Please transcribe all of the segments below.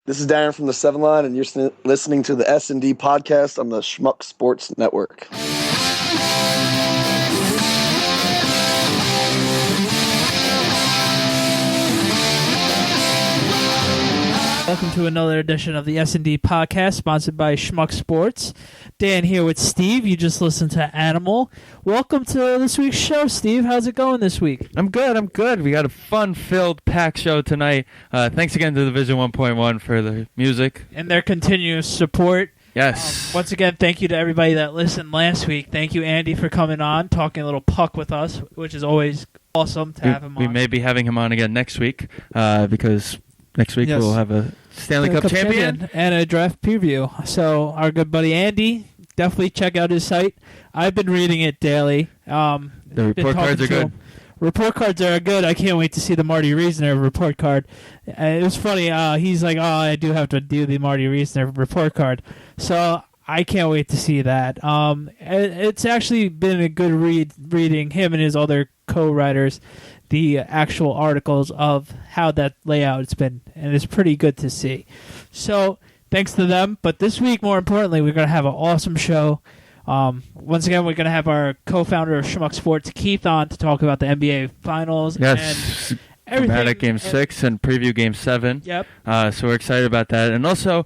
This is Darren from the 7 Line, and you're listening to the S&D podcast on the Schmuck Sports Network. Welcome to another edition of the S&D podcast, sponsored by Schmuck Sports. Dan here with Steve. You just listened to Animal. Welcome to this week's show, Steve. How's it going this week? I'm good. We got a fun-filled, packed show tonight. Thanks again to the Vision 1.1 for the music. And their continuous support. Yes. Once again, thank you to everybody that listened last week. Thank you, Andy, for coming on, talking a little puck with us, which is always awesome to have him on. We may be having him on again next week because next week we'll have a Stanley Cup champion and a draft preview. So our good buddy Andy, definitely check out his site. I've been reading it daily. The report cards are good. Report cards are good. I can't wait to see the Marty Reasoner report card. It was funny. He's like, I do have to do the Marty Reasoner report card. So I can't wait to see that. It's actually been a good reading him and his other co-writers, the actual articles of how that layout's been, and it's pretty good to see. So thanks to them. But this week, more importantly, we're going to have an awesome show. Once again, we're going to have our co-founder of Schmuck Sports, Keith, on to talk about the NBA Finals. Yes, and everything. Dramatic Game 6 and preview Game 7. Yep. So we're excited about that. And also,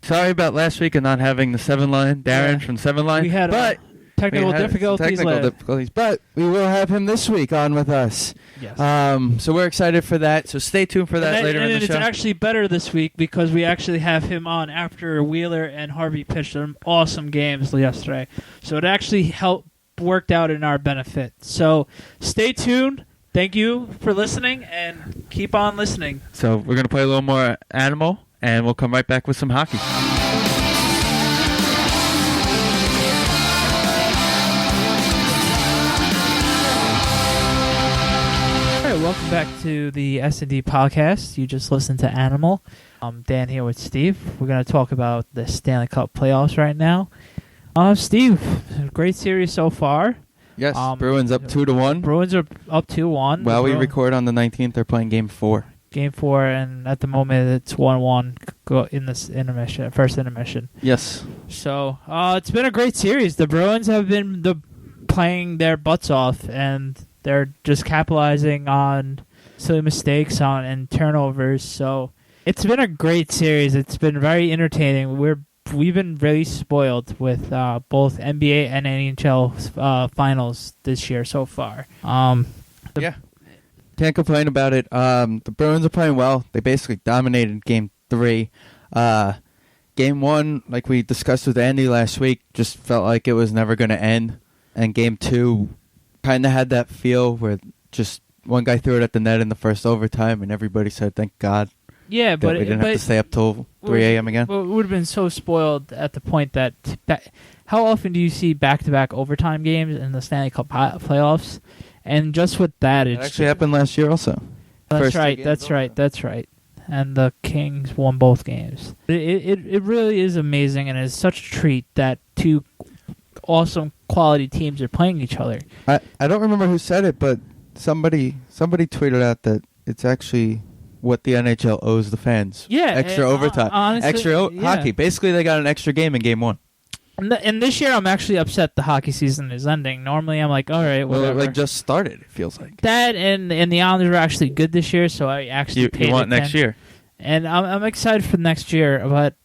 sorry about last week and not having the 7 Line, Darren from 7 Line. We had technical difficulties, but we will have him this week on with us. Yes. So we're excited for that. So stay tuned for that later in the show. And it's actually better this week because we actually have him on after Wheeler and Harvey pitched some awesome games yesterday. So it actually worked out in our benefit. So stay tuned. Thank you for listening and keep on listening. So we're going to play a little more Animal, and we'll come right back with some hockey. Welcome back to the S&D podcast. You just listened to Animal. I'm Dan here with Steve. We're going to talk about the Stanley Cup playoffs right now. Steve, great series so far. Yes, Bruins up 2-1. Bruins are up 2-1. While we record on the 19th, they're playing Game 4. Game 4, and at the moment it's 1-1 in this intermission, first intermission. Yes. So it's been a great series. The Bruins have been playing their butts off, and they're just capitalizing on silly mistakes and turnovers. So it's been a great series. It's been very entertaining. We've been really spoiled with both NBA and NHL finals this year so far. Yeah. Can't complain about it. The Bruins are playing well. They basically dominated Game 3. Game 1, like we discussed with Andy last week, just felt like it was never going to end. And Game 2 kind of had that feel where just one guy threw it at the net in the first overtime, and everybody said, "Thank God." Yeah, but we didn't have to stay up till 3 a.m. again. Well, it would have been so spoiled at the point that how often do you see back-to-back overtime games in the Stanley Cup playoffs? And just with that, it actually happened last year also. That's right. And the Kings won both games. It really is amazing, and it's such a treat that two awesome quality teams are playing each other. I don't remember who said it, but somebody tweeted out that it's actually what the NHL owes the fans. Yeah, extra overtime, honestly, hockey. Basically, they got an extra game in Game 1. And this year, I'm actually upset the hockey season is ending. Normally, I'm like, all right, whatever. Well, it just started, it feels like. That and the Islanders were actually good this year, so I actually paid You want next year. And I'm excited for next year, but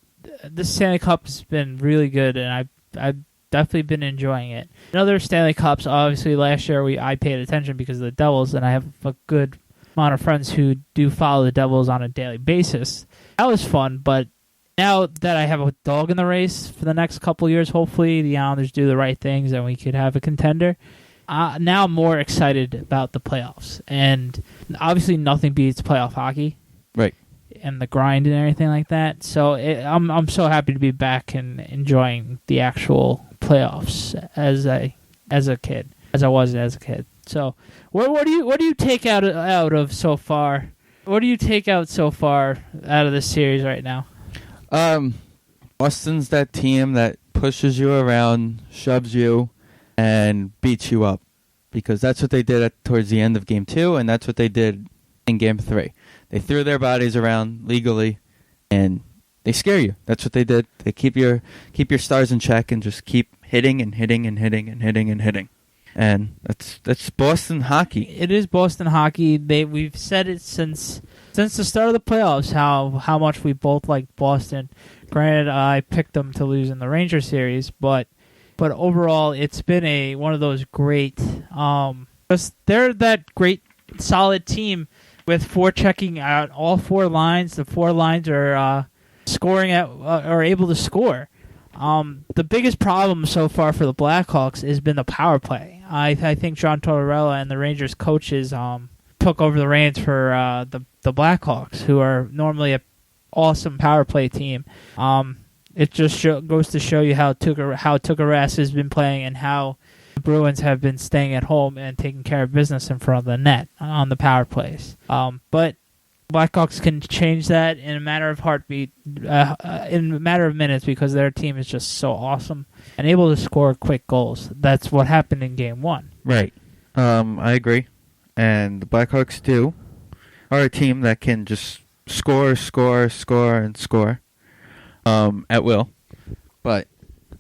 this Stanley Cup has been really good, and I've definitely been enjoying it. In other Stanley Cups, obviously, last year I paid attention because of the Devils, and I have a good amount of friends who do follow the Devils on a daily basis. That was fun, but now that I have a dog in the race for the next couple of years, hopefully the Islanders do the right things and we could have a contender. Now I'm more excited about the playoffs. And obviously nothing beats playoff hockey. Right. And the grind and everything like that. So I'm so happy to be back and enjoying the actual playoffs as I was as a kid. So what do you take out of so far? What do you take out so far out of this series right now? Boston's that team that pushes you around, shoves you, and beats you up. Because that's what they did towards the end of Game 2, and that's what they did in Game 3. They threw their bodies around legally, and they scare you. That's what they did. They keep your stars in check and just keep hitting and hitting and hitting and hitting and hitting. And that's Boston hockey. It is Boston hockey. We've said it since the start of the playoffs how much we both like Boston. Granted, I picked them to lose in the Ranger series, but overall, it's been one of those great. They're that great solid team with forechecking out all four lines. The four lines are scoring are able to score. The biggest problem so far for the Blackhawks has been the power play. I think John Tortorella and the Rangers coaches took over the reins for the Blackhawks, who are normally an awesome power play team. It just goes to show you how Tuukka Rask has been playing and how the Bruins have been staying at home and taking care of business in front of the net on the power plays. But Blackhawks can change that in a matter of in a matter of minutes, because their team is just so awesome and able to score quick goals. That's what happened in Game 1. Right. I agree. And the Blackhawks, too, are a team that can just score, and score at will. But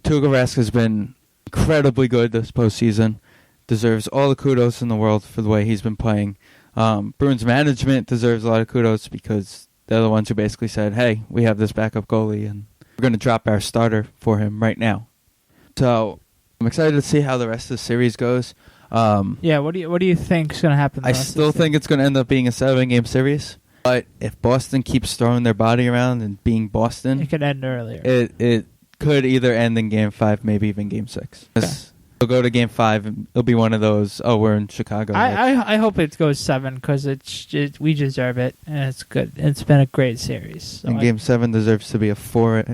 Tuukka Rask has been incredibly good this postseason. Deserves all the kudos in the world for the way he's been playing. Bruins management deserves a lot of kudos because they're the ones who basically said, hey, we have this backup goalie and we're going to drop our starter for him right now. So I'm excited to see how the rest of the series goes. What do you think is going to happen? I still think it's going to end up being a 7-game series. But if Boston keeps throwing their body around and being Boston, it could end earlier. It could either end in Game 5, maybe even Game 6. Okay. We'll go to Game 5, and it'll be one of those, we're in Chicago. I hope it goes 7, because we deserve it, and it's good. It's been a great series. So and Game 7 deserves to be a 4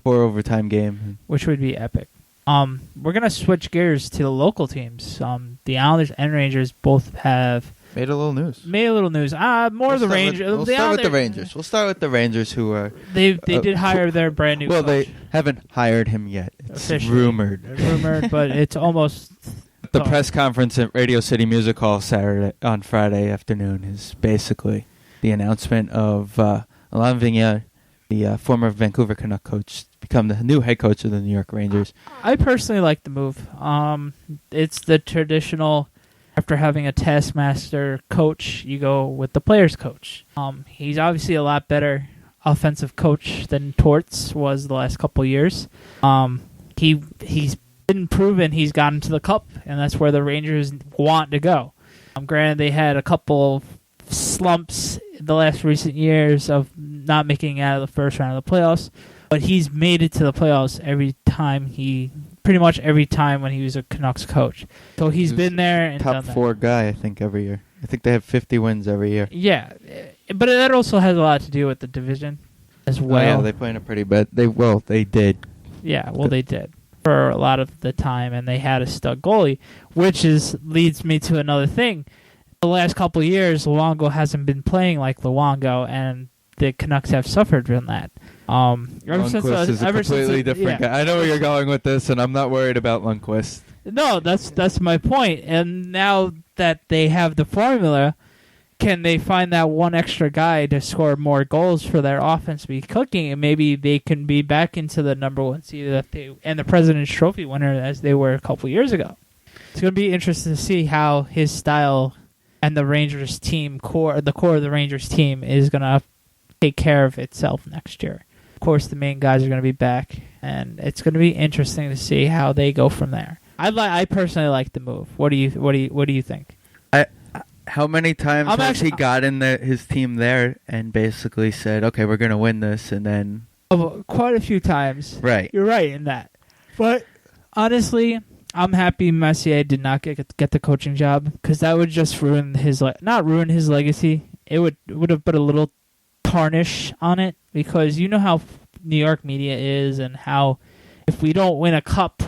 overtime game. Which would be epic. We're going to switch gears to the local teams. The Islanders and Rangers both have made a little news. More of the Rangers. We'll start with the Rangers. We'll start with the Rangers, who are... They did hire their brand new coach. They haven't hired him yet. It's officially rumored, but it's almost... The press conference at Radio City Music Hall on Friday afternoon is basically the announcement of Alain Vigneault, the former Vancouver Canuck coach, become the new head coach of the New York Rangers. I personally like the move. It's the traditional... After having a taskmaster coach, you go with the player's coach. He's obviously a lot better offensive coach than Torts was the last couple years. He's been proven he's gotten to the Cup, and that's where the Rangers want to go. Granted, they had a couple slumps the last recent years of not making it out of the first round of the playoffs, but he's made it to the playoffs pretty much every time when he was a Canucks coach. So he's been there and top 4 guy, I think, every year. I think they have 50 wins every year. Yeah, but that also has a lot to do with the division as well. Oh, yeah, they play in a pretty bad... They did. Yeah, they did for a lot of the time, and they had a stud goalie, which leads me to another thing. The last couple of years, Luongo hasn't been playing like Luongo, and the Canucks have suffered from that. Lundqvist is a completely different guy. I know where you're going with this, and I'm not worried about Lundqvist. No, that's my point. And now that they have the formula, can they find that one extra guy to score more goals for their offense to be cooking, and maybe they can be back into the number 1 seed and the President's Trophy winner as they were a couple years ago. It's going to be interesting to see how his style and the Rangers team the core of the Rangers team is going to take care of itself next year. Of course, the main guys are going to be back, and it's going to be interesting to see how they go from there. I personally like the move. What do you think? How many times has he got in his team there and basically said, "Okay, we're going to win this," and then quite a few times. Right, you're right in that. But honestly, I'm happy Messier did not get the coaching job, because that would just not ruin his legacy. It would have put a little tarnish on it, because you know how New York media is, and how if we don't win a cup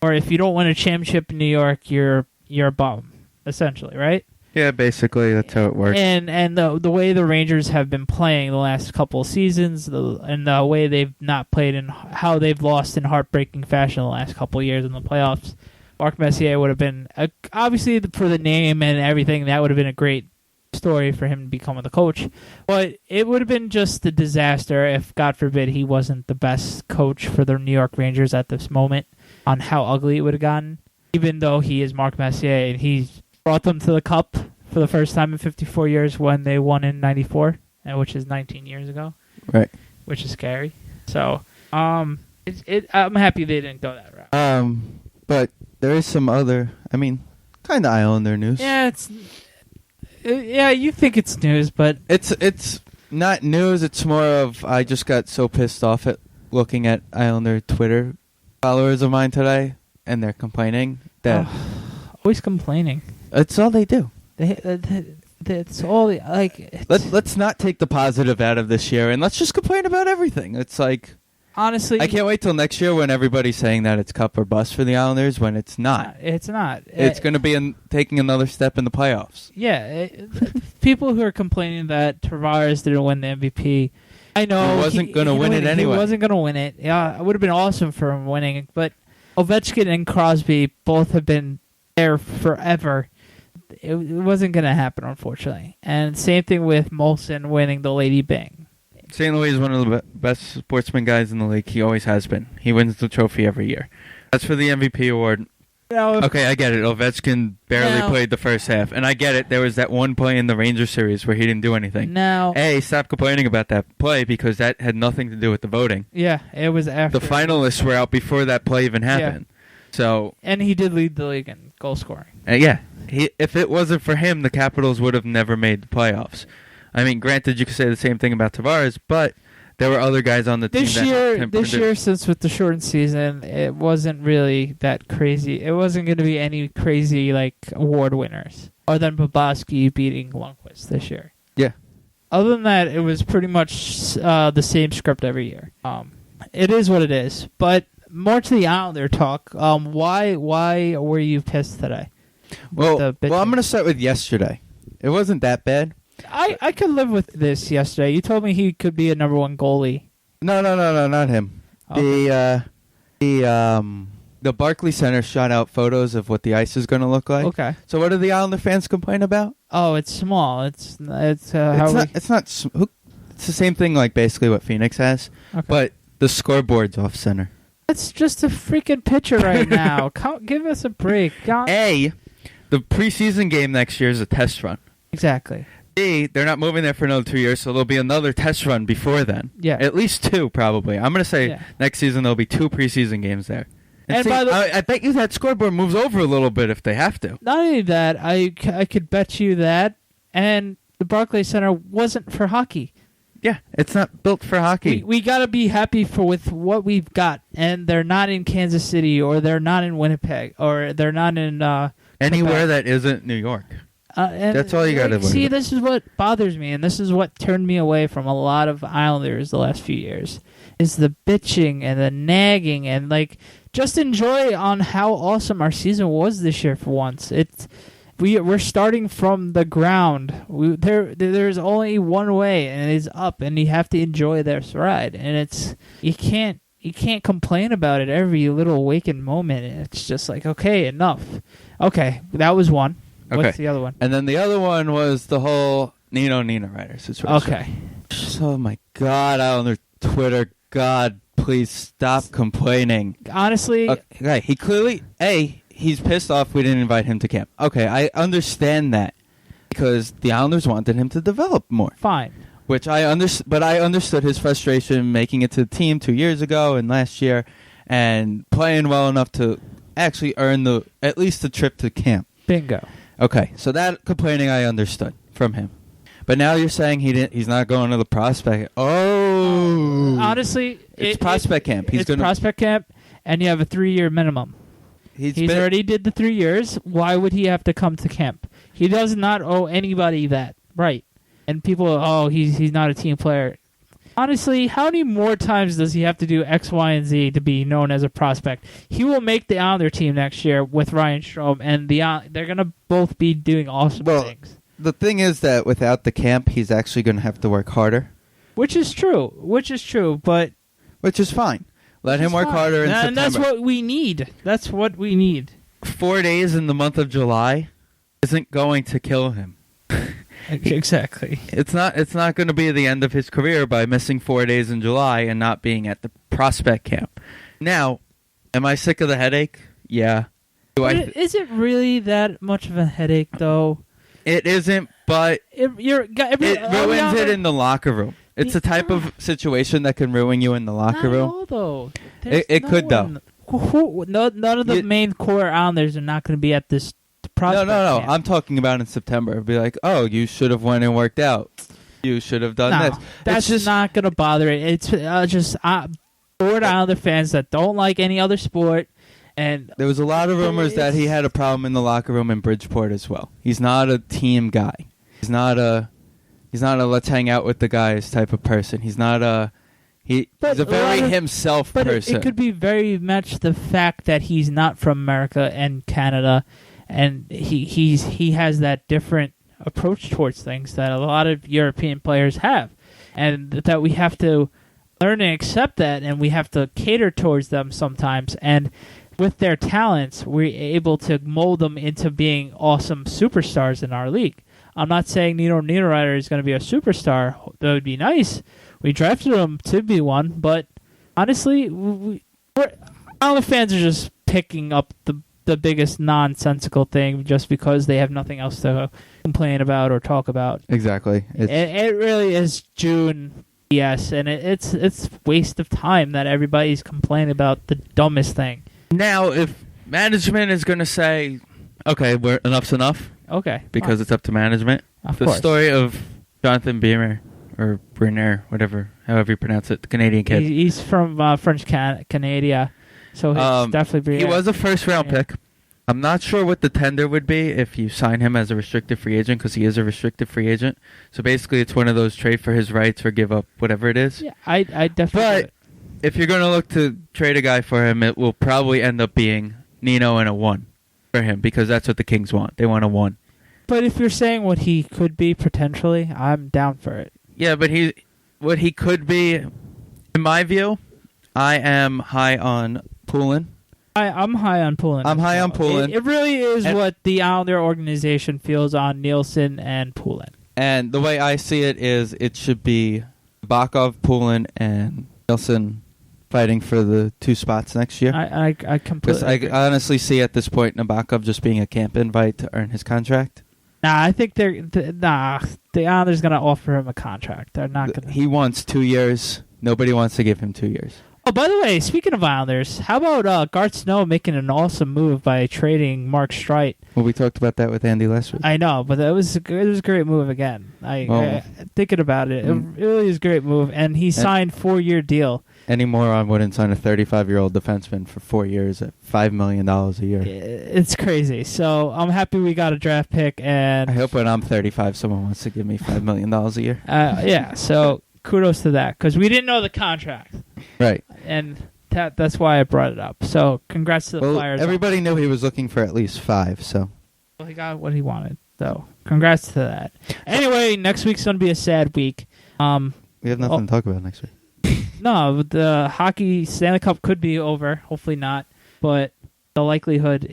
or if you don't win a championship in New York, you're a bum, essentially, right? Yeah, basically that's how it works. And the way the Rangers have been playing the last couple of seasons, and the way they've not played and how they've lost in heartbreaking fashion the last couple of years in the playoffs, Marc Messier would have been obviously for the name and everything, that would have been a great story for him becoming the coach. But it would have been just a disaster if, God forbid, he wasn't the best coach for the New York Rangers at this moment, on how ugly it would have gotten. Even though he is Mark Messier and he brought them to the Cup for the first time in 54 years when they won in 94, which is 19 years ago. Right. Which is scary. So, I'm happy they didn't go that route. But there is some other, kind of Islander news. Yeah, you think it's news, but It's not news. It's more of, I just got so pissed off at looking at Islander Twitter followers of mine today, and they're complaining that always complaining. it's all they do. It's all like. Let's not take the positive out of this year, and let's just complain about everything. It's like, honestly, I can't wait till next year when everybody's saying that it's cup or bust for the Islanders, when it's not. It's not. It's going to be taking another step in the playoffs. Yeah, people who are complaining that Tavares didn't win the MVP. I know he wasn't going to win it anyway. He wasn't going to win it. Yeah, it would have been awesome for him winning, but Ovechkin and Crosby both have been there forever. It wasn't going to happen, unfortunately. And same thing with Molson winning the Lady Byng. St. Louis is one of the best sportsman guys in the league. He always has been. He wins the trophy every year. As for the MVP award, okay, I get it. Ovechkin barely played the first half. And I get it. There was that one play in the Rangers series where he didn't do anything. Stop complaining about that play, because that had nothing to do with the voting. Yeah, it was after. The finalists were out before that play even happened. Yeah. And he did lead the league in goal scoring. If it wasn't for him, the Capitals would have never made the playoffs. Granted, you could say the same thing about Tavares, but there were other guys on the team that helped him This year, since with the shortened season, it wasn't really that crazy. It wasn't going to be any crazy award winners, other than Bobrovsky beating Lundqvist this year. Yeah. Other than that, it was pretty much the same script every year. It is what it is. But more to the Islander talk. Why were you pissed today? Well, I'm going to start with yesterday. It wasn't that bad. I could live with this yesterday. You told me he could be a number one goalie. No, not him. Okay. The Barclays Center shot out photos of what the ice is going to look like. Okay. So what do the Islander fans complain about? Oh, it's small. It's the same thing like basically what Phoenix has, but the scoreboard's off center. It's just a freaking picture right now. Give us a break. The preseason game next year is a test run. Exactly. B, they're not moving there for another 2 years, so there'll be another test run before then. Yeah. At least 2, probably. I'm going to say next season there'll be 2 preseason games there. And I bet you that scoreboard moves over a little bit if they have to. Not only that, I could bet you that, and the Barclays Center wasn't for hockey. Yeah, it's not built for hockey. We got to be happy with what we've got, and they're not in Kansas City, or they're not in Winnipeg, or they're not in anywhere that isn't New York. That's all you got to see. This is what bothers me, and this is what turned me away from a lot of Islanders the last few years, is the bitching and the nagging, and just enjoy on how awesome our season was this year for once. We're starting from the ground. There's only one way, and it's up, and you have to enjoy this ride. And you can't complain about it every little waking moment. It's just okay, enough. Okay, that was one. Okay. What's the other one? And then the other one was the whole Nino Ryder situation. Okay. Oh my God, Islander Twitter, God, please stop complaining. Honestly, okay, he clearly he's pissed off we didn't invite him to camp. Okay, I understand that because the Islanders wanted him to develop more. Fine. Which I understood his frustration making it to the team 2 years ago and last year, and playing well enough to actually earn at least the trip to camp. Bingo. Okay, so that complaining I understood from him. But now you're saying he's not going to the prospect. Oh. Honestly, it's prospect camp. It's prospect camp, and you have a 3-year minimum. He's already did the 3 years. Why would he have to come to camp? He does not owe anybody that. Right. And people, he's not a team player. Honestly, how many more times does he have to do X, Y, and Z to be known as a prospect? He will make the Islander team next year with Ryan Strome, and they're going to both be doing awesome things. The thing is that without the camp, he's actually going to have to work harder. Which is true, but... Which is fine. Let him work harder in September. And that's what we need. 4 days in the month of July isn't going to kill him. Exactly. It's not going to be the end of his career by missing 4 days in July and not being at the prospect camp. Now, am I sick of the headache? Yeah. Is it really that much of a headache, though? It isn't, but it ruins it in the locker room. It's a type of situation that can ruin you in the locker room. Not all, though. It could, though. None of the main core Islanders are not going to be at this prospect No. camp. I'm talking about in September. It'd be like, oh, you should have went and worked out. You should have done this. That's just not going to bother it. It's just bored Islander fans that don't like any other sport. And there was a lot of rumors that he had a problem in the locker room in Bridgeport as well. He's not a team guy. He's not a let's hang out with the guys type of person. He's a very himself person. It could be very much the fact that he's not from America and Canada, and he has that different approach towards things that a lot of European players have, and that we have to learn and accept that, and we have to cater towards them sometimes. And with their talents, we're able to mold them into being awesome superstars in our league. I'm not saying Nino Niederreiter is going to be a superstar. That would be nice. We drafted him to be one, but honestly, all the fans are just picking up the biggest nonsensical thing just because they have nothing else to complain about or talk about. Exactly. It really is June BS, and it's waste of time that everybody's complaining about the dumbest thing. Now, if management is going to say, okay, enough's enough. Okay. Because it's up to management. Of the course. Story of Jonathan Beamer, or Brunner, however you pronounce it, the Canadian kid. He's from French Canada, so it's definitely... He was a first-round pick. I'm not sure what the tender would be if you sign him as a restricted free agent, because he is a restricted free agent. So basically, it's one of those trade for his rights or give up whatever it is. Yeah, I definitely... But if you're going to look to trade a guy for him, it will probably end up being Nino and a 1 for him, because that's what the Kings want. They want a 1. But if you're saying what he could be potentially, I'm down for it. Yeah, but what he could be, in my view, I am high on Poulin. I'm high on Poulin. I'm high on Poulin. It really is what the Islander organization feels on Nielsen and Poulin. And the way I see it is it should be Bakov, Poulin, and Nielsen fighting for the 2 spots next year. I completely agree. I honestly see at this point Nabokov just being a camp invite to earn his contract. Nah, I think the Islanders going to offer him a contract. They're not going to. He wants 2 years. Nobody wants to give him 2 years. Oh, by the way, speaking of Islanders, how about Garth Snow making an awesome move by trading Mark Streit? Well, we talked about that with Andy last week. I know, but it was a great move again. Thinking about it, it really is a great move, and he signed 4-year deal. Any moron wouldn't sign a 35-year-old defenseman for 4 years at $5 million a year. It's crazy. So I'm happy we got a draft pick, and I hope when I'm 35, someone wants to give me $5 million a year. Yeah. So kudos to that, because we didn't know the contract, right? And that's why I brought it up. So congrats to the Flyers. Everybody knew he was looking for at least 5. So he got what he wanted. So congrats to that. Anyway, next week's gonna be a sad week. We have nothing to talk about next week. No, the hockey Stanley Cup could be over. Hopefully not, but the likelihood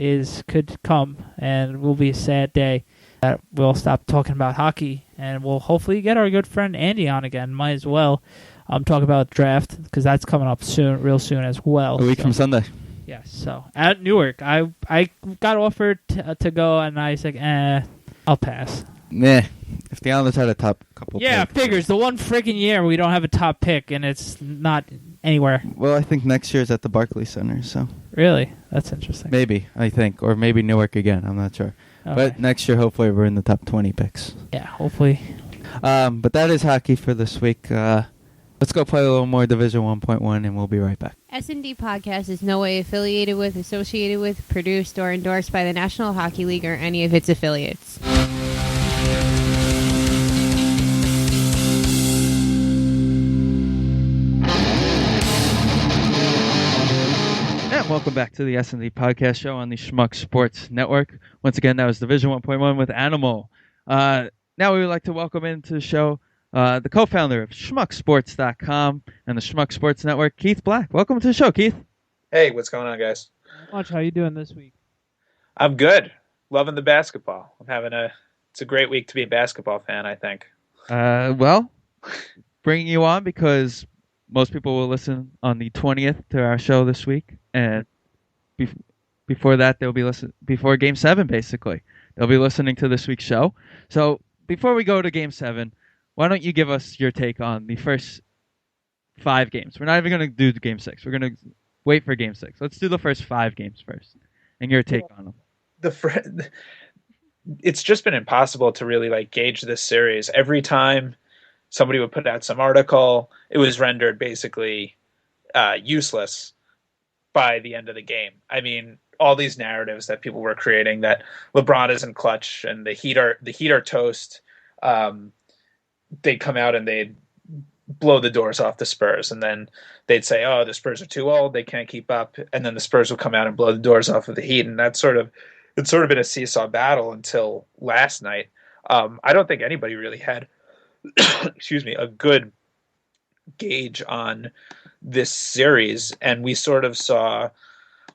could come, and will be a sad day that we'll stop talking about hockey, and we'll hopefully get our good friend Andy on again. Might as well talk about draft, because that's coming up real soon as well. A week from Sunday. Yes. So at Newark, I got offered to go, and I was like, I'll pass. Nah. If the Islanders had a top couple picks. Figures. The one freaking year we don't have a top pick, and it's not anywhere. Well, I think next year's at the Barclays Center, so. Really? That's interesting. Maybe, I think. Or maybe Newark again. I'm not sure. Okay. But next year, hopefully, we're in the top 20 picks. Yeah, hopefully. But that is hockey for this week. Let's go play a little more Division 1.1, and we'll be right back. SNDPODCAST is no way affiliated with, associated with, produced, or endorsed by the National Hockey League or any of its affiliates. Welcome back to the S&D Podcast Show on the Schmuck Sports Network. Once again, that was Division 1.1 with Animal. Now we would like to welcome into the show the co-founder of SchmuckSports.com and the Schmuck Sports Network, Keith Black. Welcome to the show, Keith. Hey, what's going on, guys? How you doing this week? I'm good. Loving the basketball. I'm having a It's a great week to be a basketball fan, I think. Well, bringing you on because most people will listen on the 20th to our show this week, and before that they'll be before Game 7 basically. They'll be listening to this week's show. So before we go to Game 7, why don't you give us your take on the first 5 games? We're not even going to do Game 6. We're going to wait for Game 6. Let's do the first 5 games first, and your take on them. It's just been impossible to really gauge this series. Every time somebody would put out some article, it was rendered basically useless by the end of the game. I mean, all these narratives that people were creating that LeBron isn't clutch and the Heat are toast. They'd come out and they'd blow the doors off the Spurs, and then they'd say, "Oh, the Spurs are too old; they can't keep up." And then the Spurs would come out and blow the doors off of the Heat, and it's sort of been a seesaw battle until last night. I don't think anybody really had, excuse me, a good gauge on this series, and we sort of saw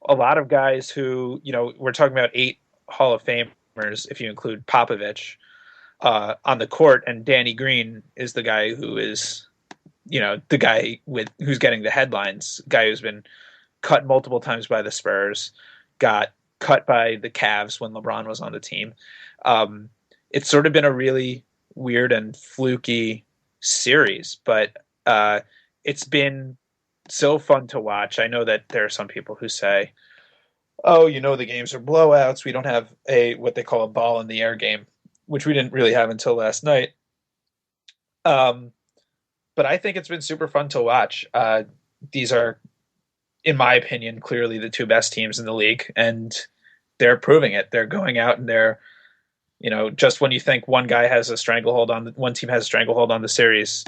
a lot of guys who, we're talking about 8 Hall of Famers if you include Popovich on the court, and Danny Green is the guy who is, the guy who's getting the headlines, guy who's been cut multiple times by the Spurs, got cut by the Cavs when LeBron was on the team. It's sort of been a really weird and fluky series, but it's been so fun to watch. I know that there are some people who say, "Oh, the games are blowouts. We don't have what they call a ball in the air game," which we didn't really have until last night. But I think it's been super fun to watch. These are, in my opinion, clearly the 2 best teams in the league, and they're proving it. They're going out and they're, just when you think one team has a stranglehold on the series,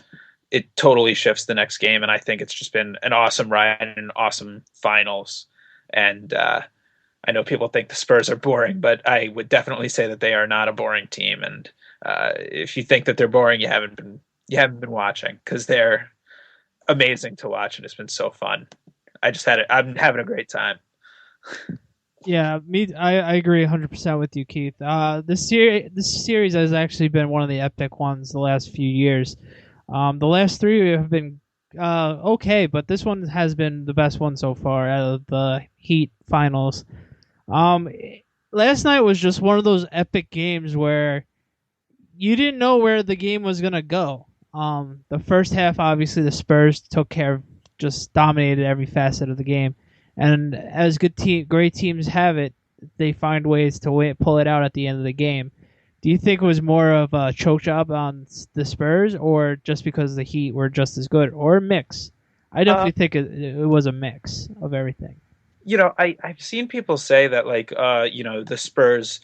it totally shifts the next game. And I think it's just been an awesome ride and an awesome finals. And I know people think the Spurs are boring, but I would definitely say that they are not a boring team. And if you think that they're boring, you haven't been watching, because they're amazing to watch, and it's been so fun. I'm having a great time. Yeah, I agree 100% with you, Keith. This series has actually been one of the epic ones the last few years. The last 3 have been okay, but this one has been the best one so far out of the Heat finals. Last night was just one of those epic games where you didn't know where the game was going to go. The first half, obviously, the Spurs took care of, just dominated every facet of the game. And as great teams have it, they find ways to pull it out at the end of the game. Do you think it was more of a choke job on the Spurs, or just because the Heat were just as good, or a mix? I definitely think it was a mix of everything. I've seen people say that the Spurs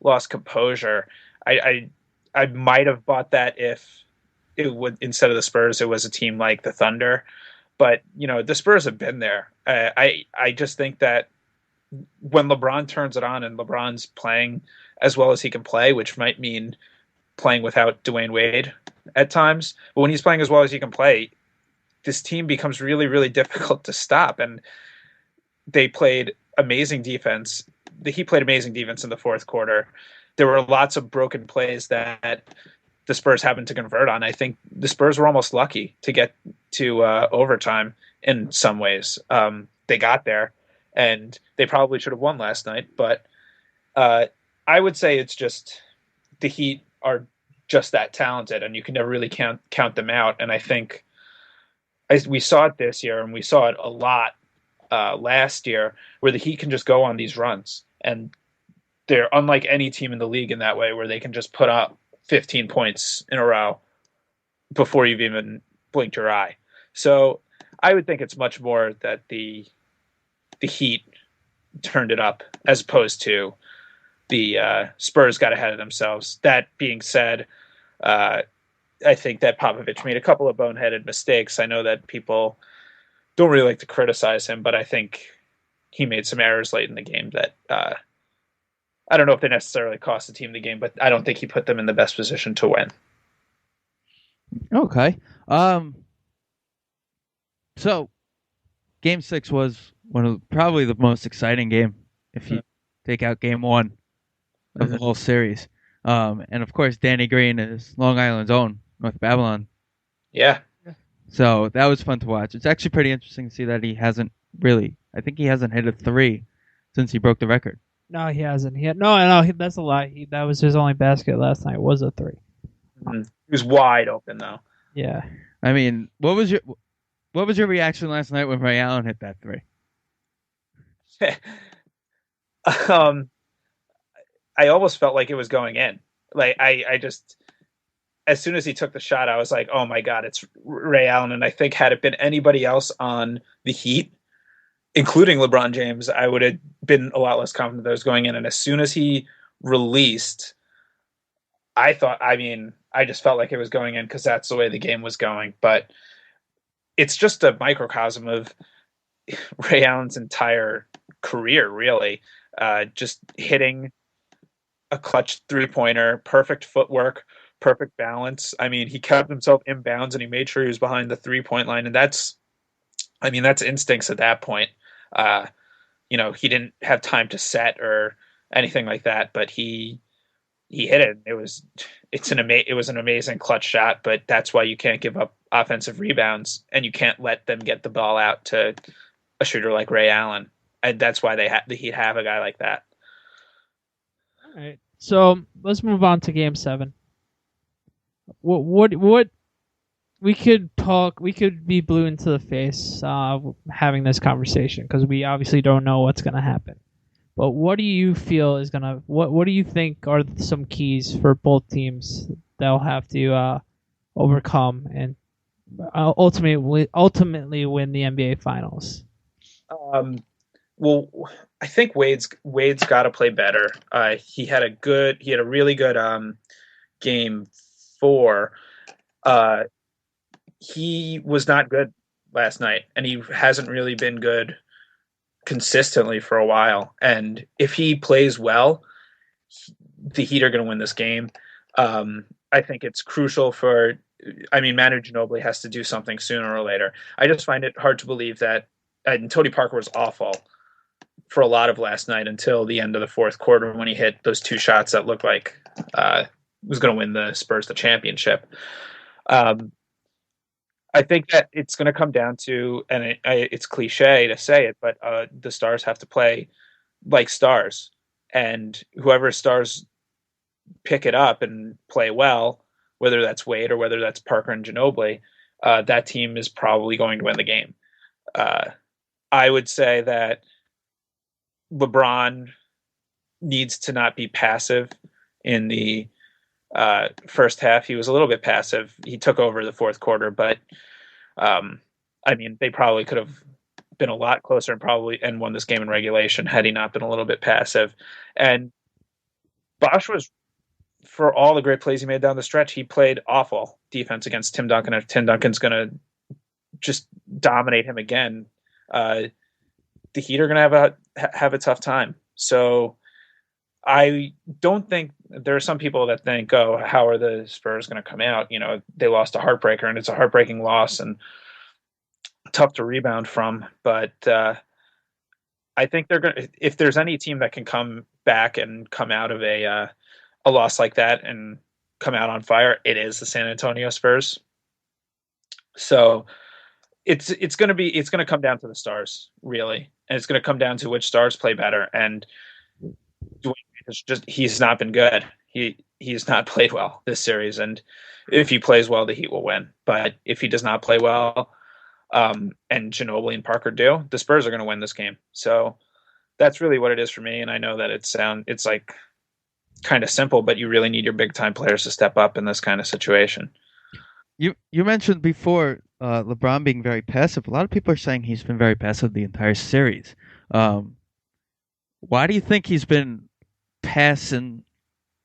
lost composure. I might have bought that if it would, instead of the Spurs, it was a team like the Thunder. But, the Spurs have been there. I just think that when LeBron turns it on and LeBron's playing as well as he can play, which might mean playing without Dwayne Wade at times, but when he's playing as well as he can play, this team becomes really, really difficult to stop. And they played amazing defense. He played amazing defense in the fourth quarter. There were lots of broken plays that the Spurs happened to convert on. I think the Spurs were almost lucky to get to overtime in some ways. They got there, and they probably should have won last night. But I would say it's just the Heat are just that talented, and you can never really count them out. And I think we saw it this year, and we saw it a lot last year, where the Heat can just go on these runs. And they're unlike any team in the league in that way, where they can just put up 15 points in a row before you've even blinked your eye. So I would think it's much more that the Heat turned it up as opposed to the Spurs got ahead of themselves. That being said, I think that Popovich made a couple of boneheaded mistakes. I know that people don't really like to criticize him, but I think he made some errors late in the game that I don't know if they necessarily cost the team the game, but I don't think he put them in the best position to win. Okay. So Game 6 was probably the most exciting game if you take out Game 1 of the whole series. And of course, Danny Green is Long Island's own North Babylon. Yeah. So that was fun to watch. It's actually pretty interesting to see that he hasn't really. I think he hasn't hit a 3 since he broke the record. No, he hasn't. That's a lie. That was his only basket last night. Was a 3. Mm-hmm. He was wide open though. Yeah. I mean, what was your reaction last night when Ray Allen hit that 3? I almost felt like it was going in. Like I just, as soon as he took the shot, I was like, oh my God, it's Ray Allen. And I think had it been anybody else on the Heat, including LeBron James, I would have been a lot less confident that it was going in. And as soon as he released, I just felt like it was going in because that's the way the game was going. But it's just a microcosm of Ray Allen's entire career, really. Just hitting a clutch 3-pointer, perfect footwork, perfect balance. I mean, he kept himself inbounds and he made sure he was behind the 3-point line. And that's instincts at that point. He didn't have time to set or anything like that, but he hit it. It was an amazing clutch shot, but that's why you can't give up offensive rebounds and you can't let them get the ball out to a shooter like Ray Allen. And that's why the Heat have a guy like that. All right. So let's move on to Game 7. What we could be blue into the face having this conversation because we obviously don't know what's going to happen. But what do you feel is going to what do you think are some keys for both teams they'll have to overcome and ultimately win the NBA Finals? Well, I think Wade's got to play better. He had a really good Game 4. He was not good last night, and he hasn't really been good consistently for a while. And if he plays well, the Heat are going to win this game. I think it's crucial Manu Ginobili has to do something sooner or later. I just find it hard to believe that and Tony Parker was awful for a lot of last night until the end of the fourth quarter when he hit those 2 shots that looked like was going to win the Spurs the championship. I think that it's going to come down to, and it's cliche to say it, but the stars have to play like stars, and whoever stars pick it up and play well, whether that's Wade or whether that's Parker and Ginobili, that team is probably going to win the game. I would say that LeBron needs to not be passive in the first half. He was a little bit passive. He took over the fourth quarter, but they probably could have been a lot closer and won this game in regulation had he not been a little bit passive. And Bosch was, for all the great plays he made down the stretch, he played awful defense against Tim Duncan. If Tim Duncan's going to just dominate him again, the Heat are going to have a tough time. So I don't think there are some people that think, oh, how are the Spurs going to come out? They lost a heartbreaker and it's a heartbreaking loss and tough to rebound from. But I think they're going to, if there's any team that can come back and come out of a loss like that and come out on fire, it is the San Antonio Spurs. So it's going to come down to the stars, really. And it's going to come down to which stars play better. And he's not been good. He's not played well this series. And if he plays well, the Heat will win. But if he does not play well, and Ginobili and Parker do, the Spurs are going to win this game. So that's really what it is for me. And I know that it's like kind of simple, but you really need your big time players to step up in this kind of situation. You mentioned before LeBron being very passive. A lot of people are saying he's been very passive the entire series. Why do you think he's been passing,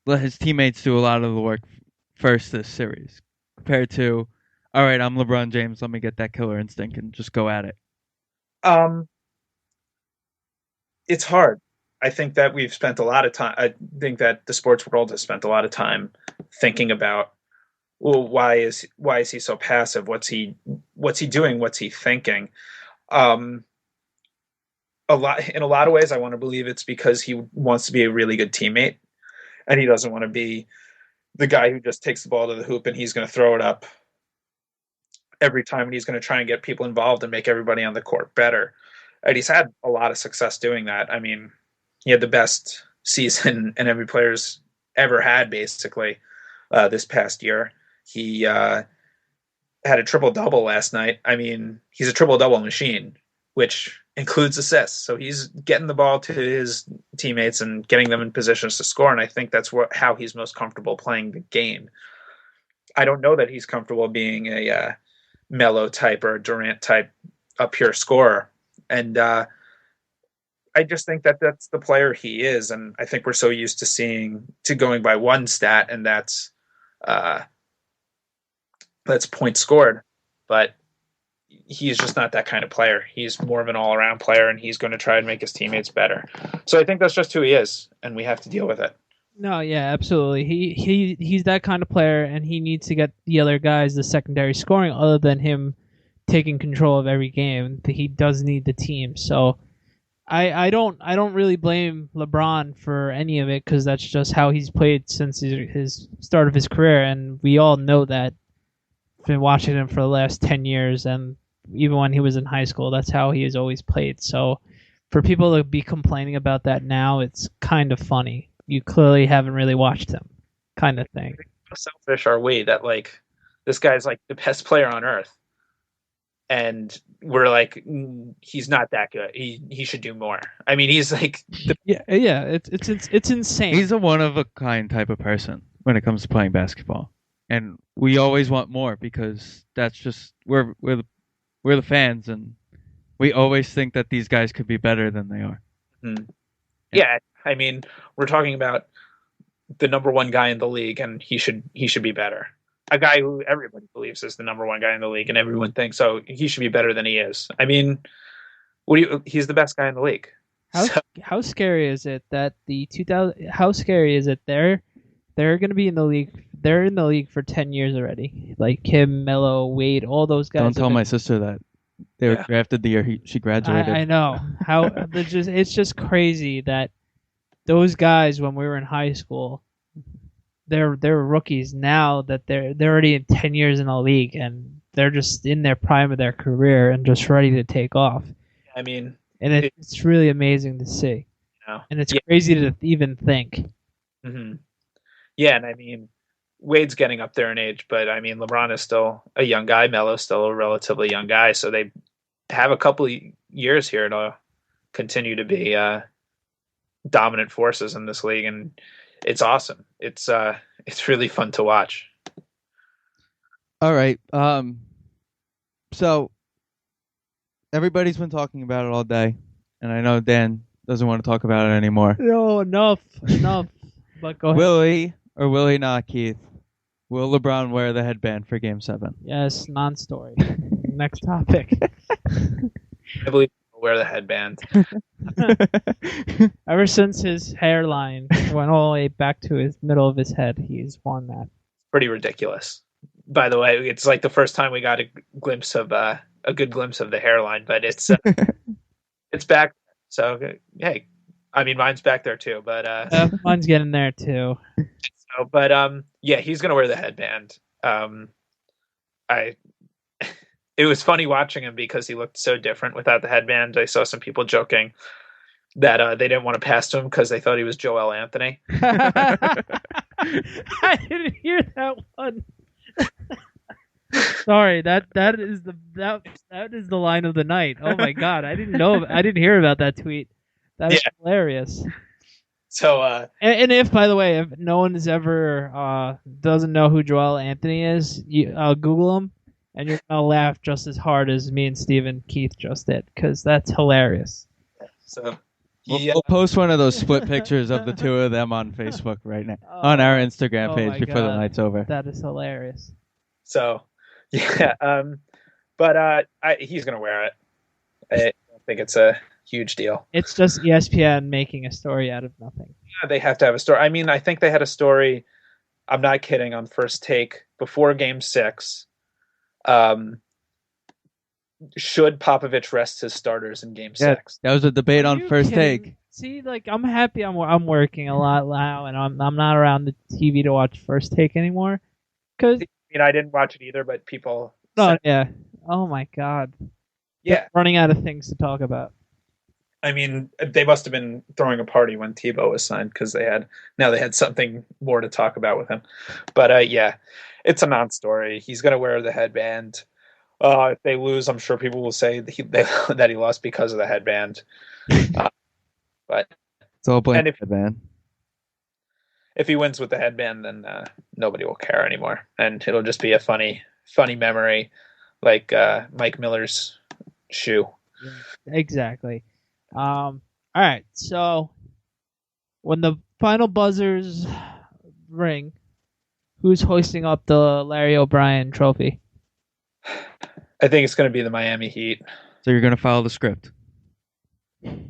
let his teammates do a lot of the work first this series compared to, all right, I'm LeBron James, let me get that killer instinct and just go at it? It's hard. I think that we've spent a lot of time. I think that the sports world has spent a lot of time thinking about, well, why is he so passive? What's he doing? What's he thinking? In a lot of ways, I want to believe it's because he wants to be a really good teammate, and he doesn't want to be the guy who just takes the ball to the hoop and he's going to throw it up every time, and he's going to try and get people involved and make everybody on the court better. And he's had a lot of success doing that. I mean, he had the best season an NBA player's ever had, basically, this past year. He had a triple-double last night. I mean, he's a triple-double machine, which includes assists. So he's getting the ball to his teammates and getting them in positions to score, and I think that's how he's most comfortable playing the game. I don't know that he's comfortable being a Melo type or a Durant type, a pure scorer. And I just think that that's the player he is. And I think we're so used to going by one stat, and that's points scored. But he's just not that kind of player. He's more of an all-around player, and he's going to try and make his teammates better. So I think that's just who he is, and we have to deal with it. No, yeah, absolutely. He's that kind of player, and he needs to get the other guys the secondary scoring other than him taking control of every game. He does need the team. So I don't really blame LeBron for any of it, because that's just how he's played since his start of his career, and we all know that. Been watching him for the last 10 years, and even when he was in high school, that's how he has always played. So for people to be complaining about that now, it's kind of funny. You clearly haven't really watched him, kind of thing. How selfish are we that, like, this guy's like the best player on earth, and we're like, he's not that good. He should do more. I mean, he's like it's insane. He's a one of a kind type of person when it comes to playing basketball. And we always want more, because that's just we're the fans, and we always think that these guys could be better than they are. Mm-hmm. Yeah, I mean, we're talking about the number one guy in the league, and he should be better. A guy who everybody believes is the number one guy in the league, and everyone thinks so he should be better than he is. I mean, he's the best guy in the league. How scary is it that how scary is it they're going to be in the league? They're in the league for 10 years already. Like Kim, Melo, Wade, all those guys. Don't tell my sister that. They were drafted the year she graduated. I know. It's just crazy that those guys, when we were in high school, they're rookies now, that they're already in 10 years in the league, and they're just in their prime of their career and just ready to take off. I mean, and it's really amazing to see. And it's crazy to even think. Mm-hmm. Yeah, and I mean, Wade's getting up there in age, but I mean, LeBron is still a young guy. Melo's still a relatively young guy, so they have a couple of years here to continue to be dominant forces in this league, and it's awesome. It's really fun to watch. All right. So everybody's been talking about it all day, and I know Dan doesn't want to talk about it anymore. No, enough. But go ahead. Will he or will he not, Keith? Will LeBron wear the headband for Game 7? Yes, non-story. Next topic. I believe he'll wear the headband. Ever since his hairline went all the way back to his middle of his head, he's worn that. Pretty ridiculous. By the way, it's like the first time we got a glimpse of a good glimpse of the hairline, but it's back. So hey, I mean, mine's back there too, but mine's getting there too. So, but yeah, he's gonna wear the headband. It was funny watching him because he looked so different without the headband. I saw some people joking that they didn't want to pass to him because they thought he was Joel Anthony. I didn't hear that one. Sorry, that is the line of the night. Oh my god, I didn't hear about that tweet. That is hilarious. So and if, by the way, if no one has ever doesn't know who Joel Anthony is, Google him, and you're gonna laugh just as hard as me and Steve and Keith just did, because that's hilarious. So we'll post one of those split pictures of the two of them on Facebook right now, on our Instagram page before the night's over. That is hilarious. So yeah, but he's gonna wear it. I don't think it's a huge deal. It's just ESPN making a story out of nothing. Yeah, they have to have a story. I mean, I think they had a story, I'm not kidding, on First Take before Game 6. Should Popovich rest his starters in Game 6? That was a debate on First Take. See, like I'm happy. I'm working a lot now, and I'm not around the TV to watch First Take anymore. Cause I didn't watch it either, but people. yeah. Oh my God. Yeah. Running out of things to talk about. I mean, they must have been throwing a party when Tebow was signed because they had something more to talk about with him. But yeah, it's a non-story. He's going to wear the headband. If they lose, I'm sure people will say that he lost because of the headband. But it's all blame the headband. If he wins with the headband, then nobody will care anymore, and it'll just be a funny memory, like Mike Miller's shoe. Yeah, exactly. All right. So when the final buzzers ring, who's hoisting up the Larry O'Brien trophy? I think it's going to be the Miami Heat. So you're going to follow the script?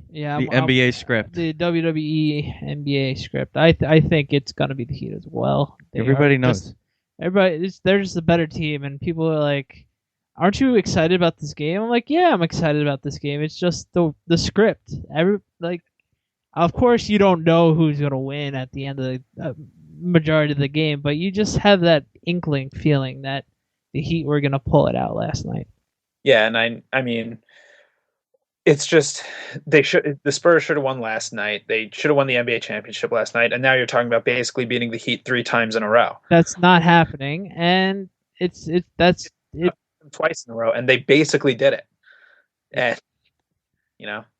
Yeah, the NBA script. The WWE NBA script. I think it's going to be the Heat as well. Everybody knows. They're just a better team, and people are like, aren't you excited about this game? I'm like, yeah, I'm excited about this game. It's just the script. Of course, you don't know who's going to win at the end of the majority of the game, but you just have that inkling feeling that the Heat were going to pull it out last night. Yeah, and I mean, it's just the Spurs should have won last night. They should have won the NBA championship last night, and now you're talking about basically beating the Heat 3 times in a row. That's not happening, and that's twice in a row, and they basically did it. And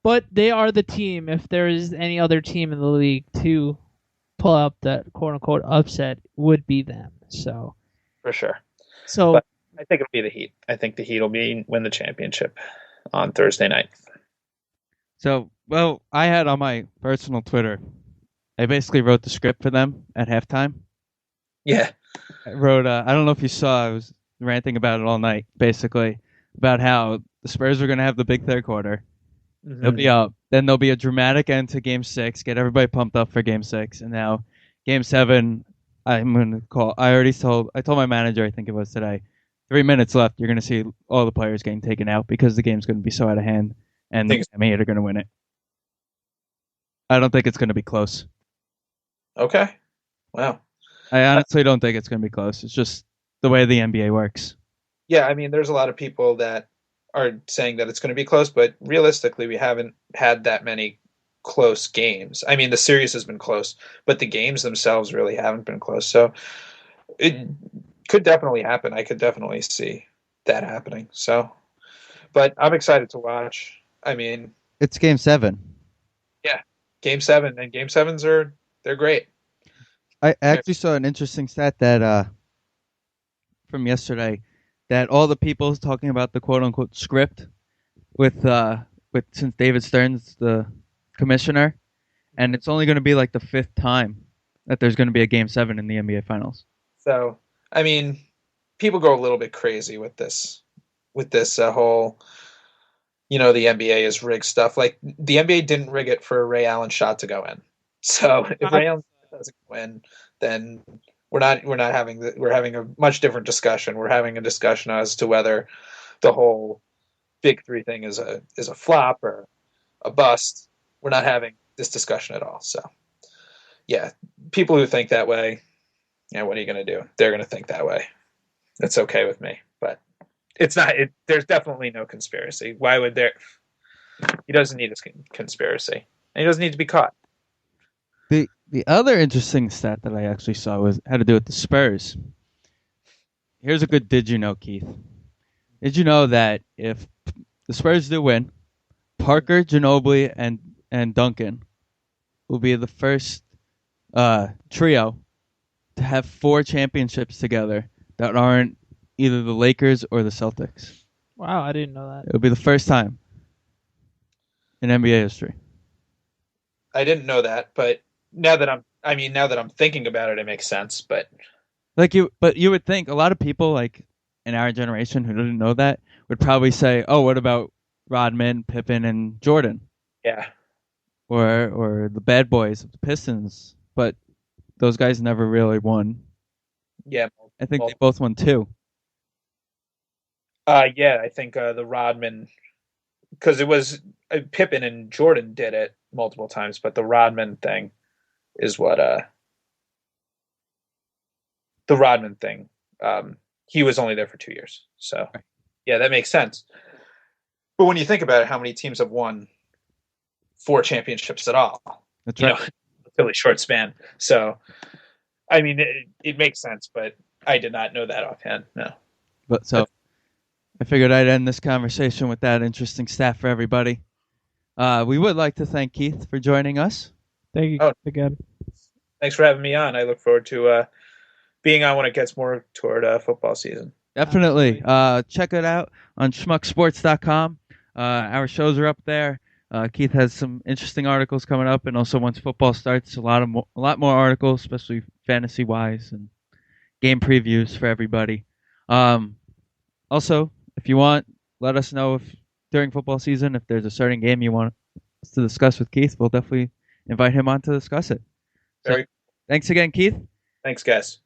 but they are the team. If there is any other team in the league to pull up that quote unquote upset, would be them. So for sure. So but I think it'll be the Heat. I think the Heat will win the championship on Thursday night. So, well, I had on my personal Twitter, I basically wrote the script for them at halftime. Yeah. I wrote, I don't know if you saw, I was ranting about it all night, basically, about how the Spurs are going to have the big third quarter. Mm-hmm. They'll be up. Then there'll be a dramatic end to Game 6, get everybody pumped up for Game 6. And now, Game 7, I'm going to call. I told my manager, I think it was today, 3 minutes left, you're going to see all the players getting taken out because the game's going to be so out of hand, and the Miami Heat are going to win it. I don't think it's going to be close. Okay. Wow. I honestly don't think it's going to be close. It's just the way the NBA works. Yeah, I mean, there's a lot of people that are saying that it's going to be close, but realistically, we haven't had that many close games. I mean, the series has been close, but the games themselves really haven't been close. So it could definitely happen. I could definitely see that happening. So, but I'm excited to watch. I mean, it's Game 7. Yeah, Game 7, and Game 7s they're great. I actually saw an interesting stat that from yesterday that all the people talking about the quote unquote script with since David Stern's the commissioner, and it's only going to be like the 5th time that there's going to be a Game 7 in the NBA Finals. So, I mean, people go a little bit crazy with this whole, the NBA is rigged stuff. Like, the NBA didn't rig it for a Ray Allen shot to go in. So if Ray Allen doesn't win, then we're having a much different discussion. We're having a discussion as to whether the whole Big 3 thing is a flop or a bust. We're not having this discussion at all. So, yeah, people who think that way, what are you going to do? They're going to think that way. It's okay with me, but it's not. There's definitely no conspiracy. Why would there? He doesn't need a conspiracy, and he doesn't need to be caught. The other interesting stat that I actually saw had to do with the Spurs. Here's a good did you know, Keith. Did you know that if the Spurs do win, Parker, Ginobili, and Duncan will be the first trio to have 4 championships together that aren't either the Lakers or the Celtics. Wow, I didn't know that. It'll be the first time in NBA history. I didn't know that, but now that I'm thinking about it, it makes sense. But you would think a lot of people like in our generation who didn't know that would probably say, "Oh, what about Rodman, Pippen, and Jordan?" Yeah, or the bad boys of the Pistons, but those guys never really won. Yeah, I think they both won 2. Yeah, I think the Rodman, because it was Pippen and Jordan did it, multiple times, but the Rodman thing is what the Rodman thing. He was only there for 2 years, so yeah, that makes sense. But when you think about it, how many teams have won 4 championships at all? That's right. A really short span. So, I mean, it makes sense, but I did not know that offhand. No. But I figured I'd end this conversation with that interesting stat for everybody. We would like to thank Keith for joining us. Thank you again. Thanks for having me on. I look forward to being on when it gets more toward football season. Definitely. Check it out on schmucksports.com. Our shows are up there. Keith has some interesting articles coming up, and also once football starts, a lot more articles, especially fantasy-wise, and game previews for everybody. Also, if you want, let us know if during football season, if there's a certain game you want us to discuss with Keith, we'll definitely invite him on to discuss it. So, thanks again, Keith. Thanks, guys.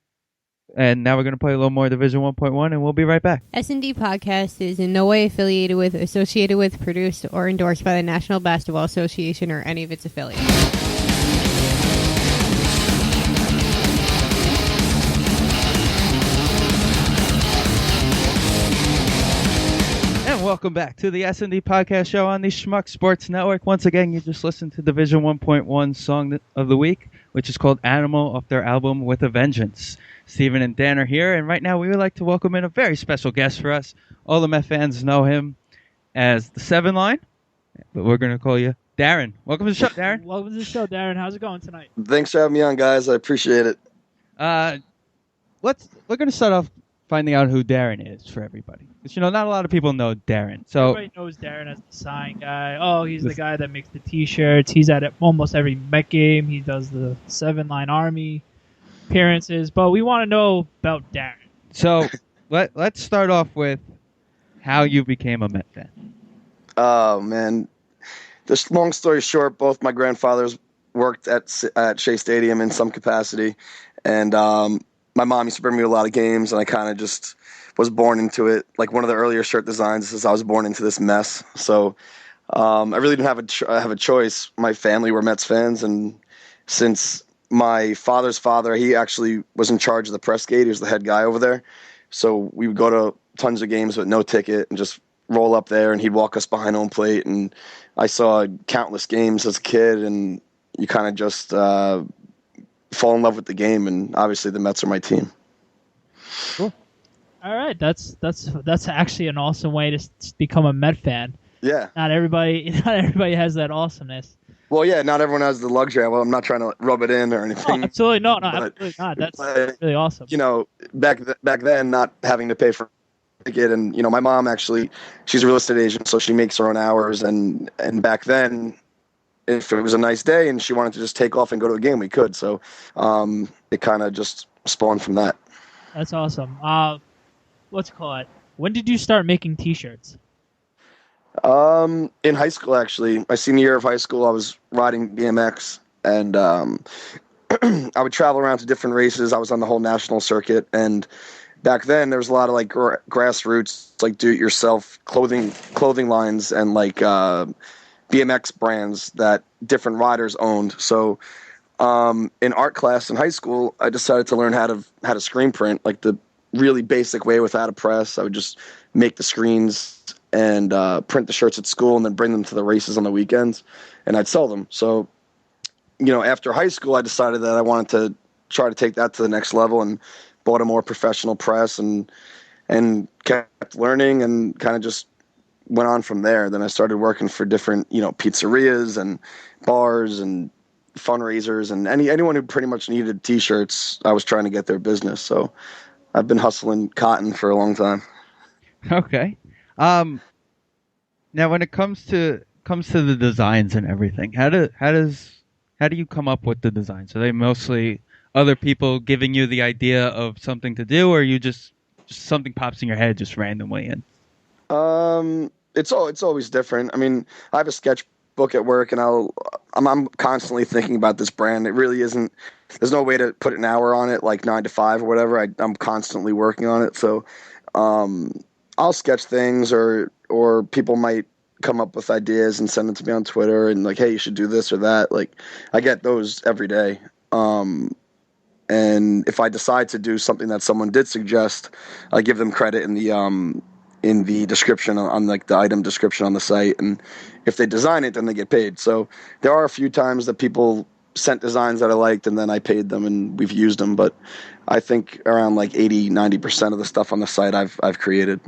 And now we're going to play a little more Division 1.1, and we'll be right back. S&D Podcast is in no way affiliated with, associated with, produced, or endorsed by the National Basketball Association or any of its affiliates. And welcome back to the S&D Podcast Show on the Schmuck Sports Network. Once again, you just listened to Division 1.1 Song of the Week, which is called Animal, off their album With a Vengeance. Steven and Dan are here, and right now we would like to welcome in a very special guest for us. All the Met fans know him as the 7 Line, but we're going to call you Darren. Welcome to the show, Darren. Welcome to the show, Darren. How's it going tonight? Thanks for having me on, guys. I appreciate it. We're going to start off finding out who Darren is for everybody. Because, not a lot of people know Darren. So everybody knows Darren as the sign guy. Oh, he's the guy that makes the T-shirts. He's at almost every Met game. He does the 7 Line Army appearances, but we want to know about Darren. So let's start off with how you became a Met fan. Oh man, just long story short, both my grandfathers worked at Shea Stadium in some capacity, and my mom used to bring me to a lot of games, and I kind of just was born into it. Like one of the earlier shirt designs says I was born into this mess. So I really didn't have a choice. My family were Mets fans, and since my father's father, he actually was in charge of the press gate. He was the head guy over there. So we would go to tons of games with no ticket and just roll up there, and he'd walk us behind home plate. And I saw countless games as a kid, and you kind of just fall in love with the game. And obviously the Mets are my team. Cool. All right. That's actually an awesome way to become a Met fan. Yeah. Not everybody has that awesomeness. Well, yeah, not everyone has the luxury. Well, I'm not trying to rub it in or anything. Oh, absolutely no, absolutely not. That's really awesome. Back then, not having to pay for a ticket, and my mom actually, she's a real estate agent, so she makes her own hours. And back then, if it was a nice day and she wanted to just take off and go to a game, we could. So it kind of just spawned from that. That's awesome. Let's call it. When did you start making T-shirts? In high school, actually, my senior year of high school, I was riding BMX, and I would travel around to different races. I was on the whole national circuit, and back then there was a lot of like grassroots, like do-it-yourself clothing lines and like BMX brands that different riders owned. So in art class in high school, I decided to learn how to screen print, like the really basic way without a press. I would just make the screens and print the shirts at school and then bring them to the races on the weekends, and I'd sell them. So, after high school, I decided that I wanted to try to take that to the next level and bought a more professional press and kept learning and kind of just went on from there. Then I started working for different, pizzerias and bars and fundraisers and anyone who pretty much needed T-shirts, I was trying to get their business. So I've been hustling cotton for a long time. Okay. Now when it comes to the designs and everything, how do you come up with the designs? Are they mostly other people giving you the idea of something to do, or you just something pops in your head just randomly? And it's always different. I mean, I have a sketchbook at work, and I'm constantly thinking about this brand. It really isn't. There's no way to put an hour on it, like 9 to 5 or whatever. I'm constantly working on it, so I'll sketch things, or people might come up with ideas and send them to me on Twitter and like, hey, you should do this or that. Like, I get those every day. And if I decide to do something that someone did suggest, I give them credit in the description on like the item description on the site. And if they design it, then they get paid. So there are a few times that people sent designs that I liked and then I paid them and we've used them. But I think around like 80-90% of the stuff on the site I've created.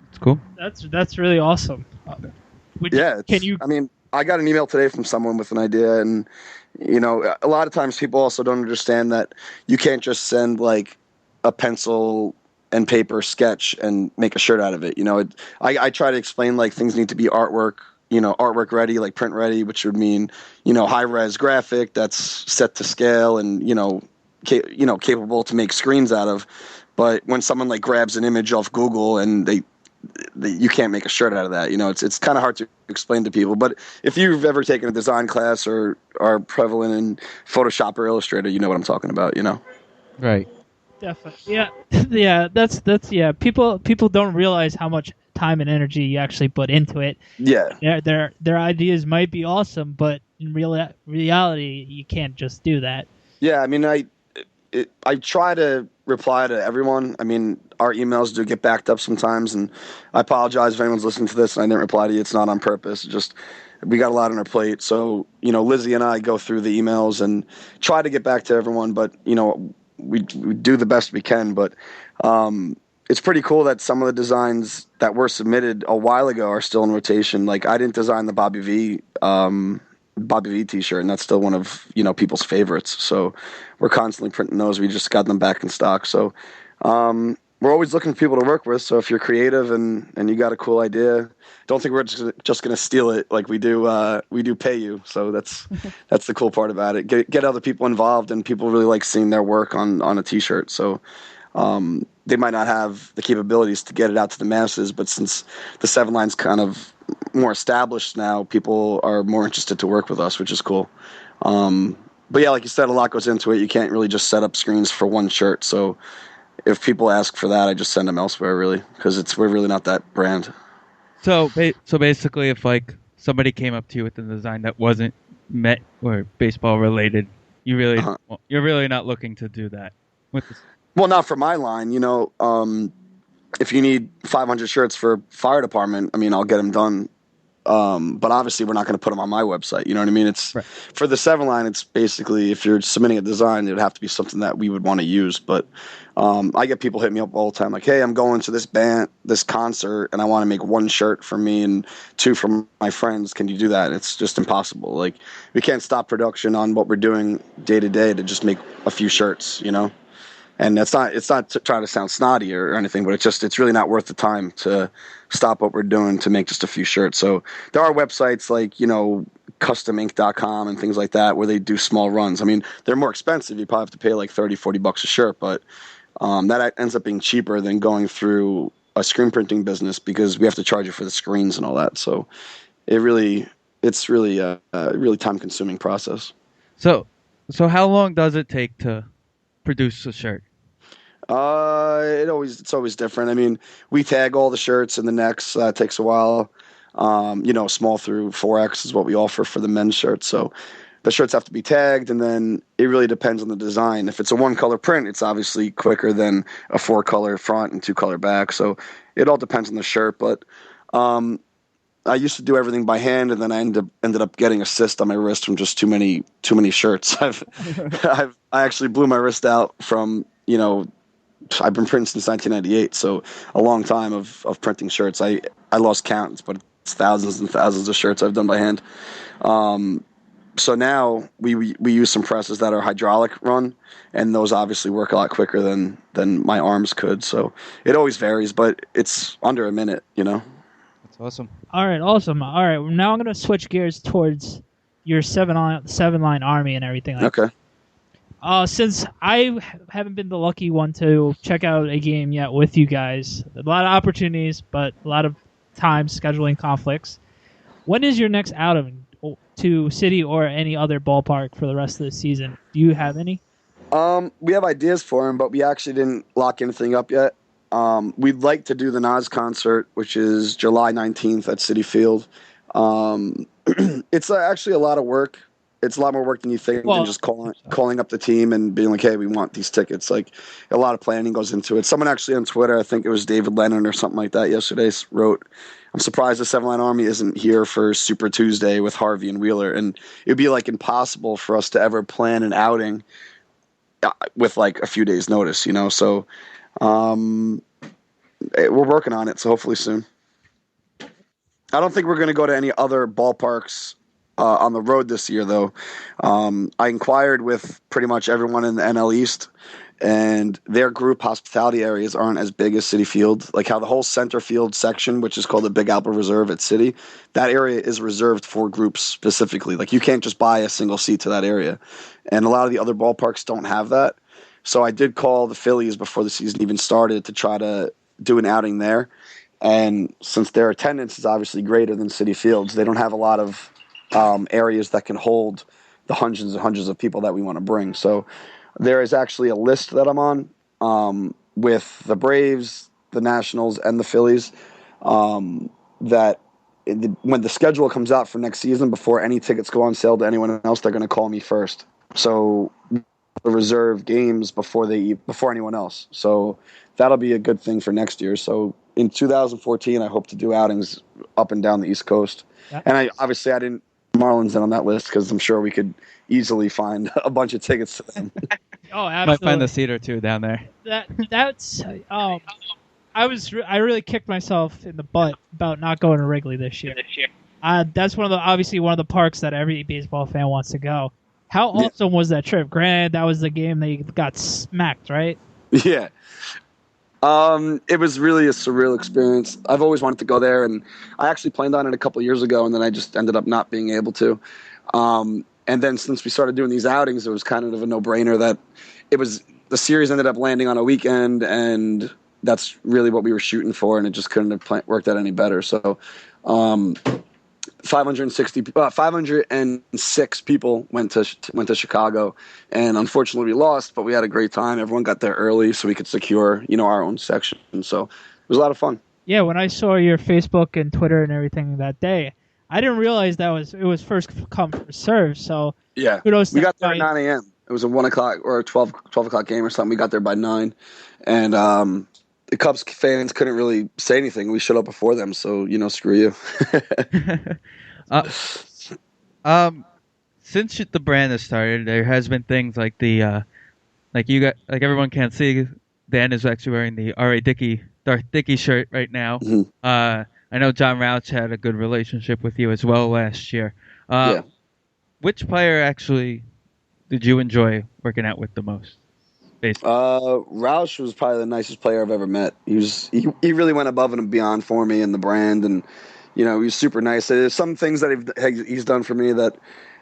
It's cool. That's really awesome. I mean, I got an email today from someone with an idea, and you know, a lot of times people also don't understand that you can't just send like a pencil and paper sketch and make a shirt out of it. You know, I try to explain like things need to be artwork ready, like print ready, which would mean, you know, high res graphic that's set to scale and, capable to make screens out of. But when someone like grabs an image off Google and you can't make a shirt out of that, you know, it's kind of hard to explain to people. But if you've ever taken a design class or are prevalent in Photoshop or Illustrator, you know what I'm talking about, you know? Right. Definitely. Yeah. Yeah. That's people don't realize how much time and energy you actually put into it. Yeah. Their ideas might be awesome, but in reality, you can't just do that. Yeah. I mean, I try to reply to everyone. I mean, our emails do get backed up sometimes, and I apologize if anyone's listening to this and I didn't reply to you. It's not on purpose. Just we got a lot on our plate. So, you know, Lizzie and I go through the emails and try to get back to everyone, but, you know, we do the best we can. But it's pretty cool that some of the designs that were submitted a while ago are still in rotation. Like, I didn't design the Bobby V t-shirt, and that's still one of, you know, people's favorites. So we're constantly printing those. We just got them back in stock. So we're always looking for people to work with. So if you're creative and you got a cool idea, don't think we're just going to steal it. Like we do pay you. So that's the cool part about it. Get other people involved, and people really like seeing their work on a t-shirt. So they might not have the capabilities to get it out to the masses, but since the 7 line's kind of more established now, people are more interested to work with us, which is cool. But yeah, like you said, a lot goes into it. You can't really just set up screens for one shirt. So if people ask for that, I just send them elsewhere, really, because we're really not that brand. So basically, if like somebody came up to you with a design that wasn't Met or baseball related, you're really not looking to do that with this. Well, not for my line, you know. If you need 500 shirts for fire department, I mean, I'll get them done. But obviously, we're not going to put them on my website. You know what I mean? It's right. For the 7 line. It's basically, if you're submitting a design, it would have to be something that we would want to use. But I get people hit me up all the time, like, "Hey, I'm going to this concert, and I want to make 1 shirt for me and 2 for my friends. Can you do that?" It's just impossible. Like, we can't stop production on what we're doing day to day to just make a few shirts. You know. And it's not to try to sound snotty or anything, but it's really not worth the time to stop what we're doing to make just a few shirts. So there are websites like, you know, customink.com and things like that where they do small runs. I mean, they're more expensive. You probably have to pay like $30-$40 a shirt, but that ends up being cheaper than going through a screen printing business because we have to charge you for the screens and all that. So it's really a really time consuming process. So how long does it take to produce a shirt? It's always different. I mean, we tag all the shirts and the necks. So that takes a while. You know, small through 4X is what we offer for the men's shirts. So the shirts have to be tagged, and then it really depends on the design. If it's a 1-color print, it's obviously quicker than a 4-color front and 2-color back. So it all depends on the shirt. But I used to do everything by hand, and then I ended up getting a cyst on my wrist from just too many shirts. I actually blew my wrist out from, you know, I've been printing since 1998, so a long time of printing shirts. I lost count, but it's thousands and thousands of shirts I've done by hand. So now we use some presses that are hydraulic run, and those obviously work a lot quicker than my arms could. So it always varies, but it's under a minute, you know. That's awesome. All right, awesome. All right, now I'm going to switch gears towards your 7-line army and everything like that. Okay. Since I haven't been the lucky one to check out a game yet with you guys, a lot of opportunities, but a lot of times scheduling conflicts. When is your next outing to City or any other ballpark for the rest of the season? Do you have any? We have ideas for them, but we actually didn't lock anything up yet. We'd like to do the Nas concert, which is July 19th at Citi Field. It's actually a lot of work. It's a lot more work than you think than just calling up the team and being like, hey, we want these tickets. Like, a lot of planning goes into it. Someone actually on Twitter, I think it was David Lennon or something like that yesterday, wrote, I'm surprised the Seven Line Army isn't here for Super Tuesday with Harvey and Wheeler. And it would be like impossible for us to ever plan an outing with like a few days notice, you know? So we're working on it. So hopefully soon. I don't think we're going to go to any other ballparks on the road this year, though. I inquired with pretty much everyone in the NL East, and their group hospitality areas aren't as big as Citi Field. Like how the whole center field section, which is called the Big Apple Reserve at Citi, that area is reserved for groups specifically. Like you can't just buy a single seat to that area. And a lot of the other ballparks don't have that. So I did call the Phillies before the season even started to try to do an outing there. And since their attendance is obviously greater than Citi Field's, they don't have a lot of areas that can hold the hundreds and hundreds of people that we want to bring. So there is actually a list that I'm on with the Braves, the Nationals, and the Phillies that when the schedule comes out for next season, before any tickets go on sale to anyone else, they're going to call me first. So reserve games before anyone else. So that'll be a good thing for next year. So in 2014, I hope to do outings up and down the East Coast. Yep. And I didn't Marlins in on that list because I'm sure we could easily find a bunch of tickets to them. Oh, absolutely. Might find the seat or two down there. That's I really kicked myself in the butt about not going to Wrigley this year. That's one of the parks that every baseball fan wants to go. How awesome was that trip? Granted, that was the game they got smacked, right? Yeah. It was really a surreal experience. I've always wanted to go there, and I actually planned on it a couple of years ago, and then I just ended up not being able to. And then since we started doing these outings, it was kind of a no-brainer that the series ended up landing on a weekend, and that's really what we were shooting for, and it just couldn't have worked out any better. So 506 people went to Chicago, and unfortunately we lost, but we had a great time. Everyone got there early so we could secure, our own section. So it was a lot of fun. Yeah, when I saw your Facebook and Twitter and everything that day, I didn't realize it was first come first serve. So yeah, kudos. We got there at 9 a.m. It was a 1 o'clock or a 12 o'clock game or something. We got there by 9, and the Cubs fans couldn't really say anything. We showed up before them, so screw you. Since the brand has started, there has been things like everyone can't see. Dan is actually wearing the Darth Dickey shirt right now. Mm-hmm. I know John Rauch had a good relationship with you as well last year. Yeah. Which player actually did you enjoy working out with the most? Basically. Rauch was probably the nicest player I've ever met. He really went above and beyond for me and the brand, and he was super nice. There's some things that he's done for me that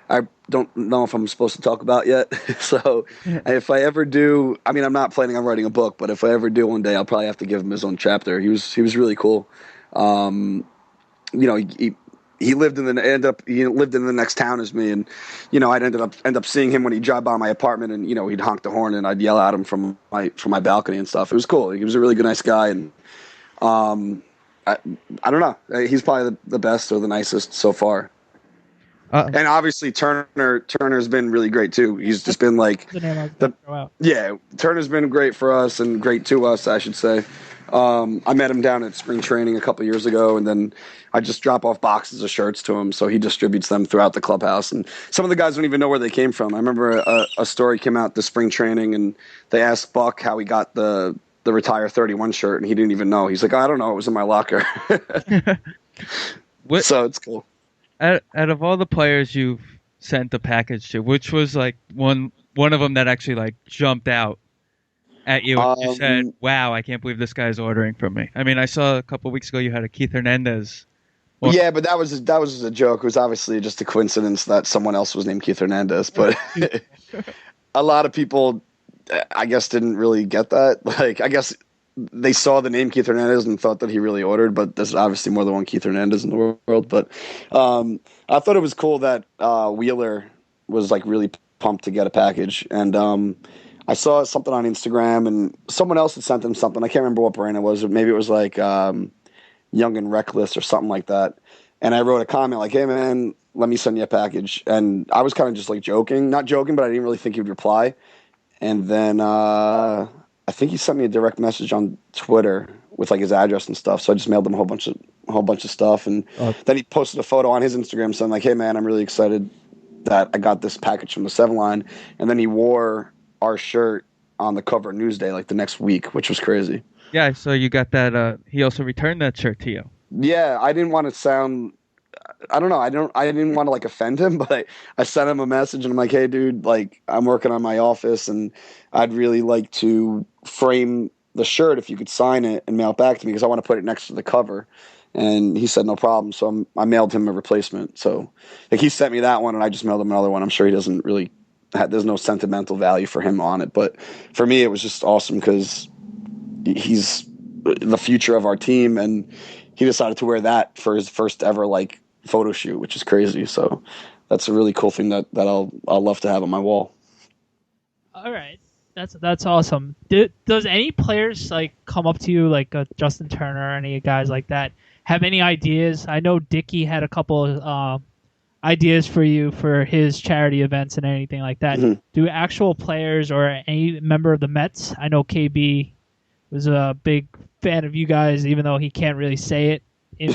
I don't know if I'm supposed to talk about yet. So if I ever do, I'm not planning on writing a book, but if I ever do one day, I'll probably have to give him his own chapter. He was really cool. He lived in the next town as me, and I'd end up seeing him when he'd drive by my apartment, and he'd honk the horn, and I'd yell at him from my balcony and stuff. It was cool. He was a really good, nice guy, and I don't know. He's probably the best or the nicest so far. And obviously Turner's been really great too. He's just been like Turner's been great for us and great to us, I should say. I met him down at spring training a couple years ago, and then I just drop off boxes of shirts to him, so he distributes them throughout the clubhouse. And some of the guys don't even know where they came from. I remember a story came out this spring training, and they asked Buck how he got the Retire 31 shirt, and he didn't even know. He's like, I don't know, it was in my locker. So it's cool. Out of all the players you've sent the package to, which was like one of them that actually like jumped out at you and you said, wow, I can't believe this guy's ordering from me? I saw a couple of weeks ago you had a Keith Hernandez. Yeah, but that was just a joke. It was obviously just a coincidence that someone else was named Keith Hernandez, but a lot of people, I guess, didn't really get that. Like, I guess they saw the name Keith Hernandez and thought that he really ordered, but there's obviously more than one Keith Hernandez in the world. But I thought it was cool that Wheeler was like really pumped to get a package, and I saw something on Instagram, and someone else had sent him something. I can't remember what brand it was. Maybe it was like Young and Reckless or something like that. And I wrote a comment like, "Hey man, let me send you a package." And I was kind of just like joking, not joking, but I didn't really think he would reply. And then I think he sent me a direct message on Twitter with like his address and stuff. So I just mailed him a whole bunch of stuff. And then he posted a photo on his Instagram saying like, "Hey man, I'm really excited that I got this package from the Seven Line." And then he wore our shirt on the cover of Newsday like the next week, which was crazy. Yeah, so you got that. He also returned that shirt to you. Yeah, I didn't want to sound. I don't know. I didn't want to like offend him, but I sent him a message and I'm like, "Hey, dude, like I'm working on my office and I'd really like to frame the shirt if you could sign it and mail it back to me because I want to put it next to the cover." And he said no problem. So I mailed him a replacement. So like he sent me that one and I just mailed him another one. I'm sure he doesn't really. There's no sentimental value for him on it, but for me it was just awesome because he's the future of our team and he decided to wear that for his first ever like photo shoot, which is crazy. So that's a really cool thing that I'll love to have on my wall. All right, that's awesome. Does any players like come up to you like Justin Turner or any guys like that have any ideas? I know Dickey had a couple ideas for you for his charity events and anything like that. Mm-hmm. Do actual players or any member of the Mets? I know KB was a big fan of you guys, even though he can't really say it in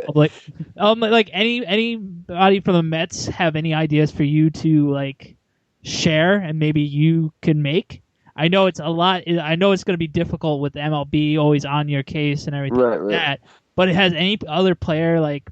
public. Like anybody from the Mets have any ideas for you to like share and maybe you can make? I know it's a lot. I know it's going to be difficult with MLB always on your case and everything like that. But it has any other player like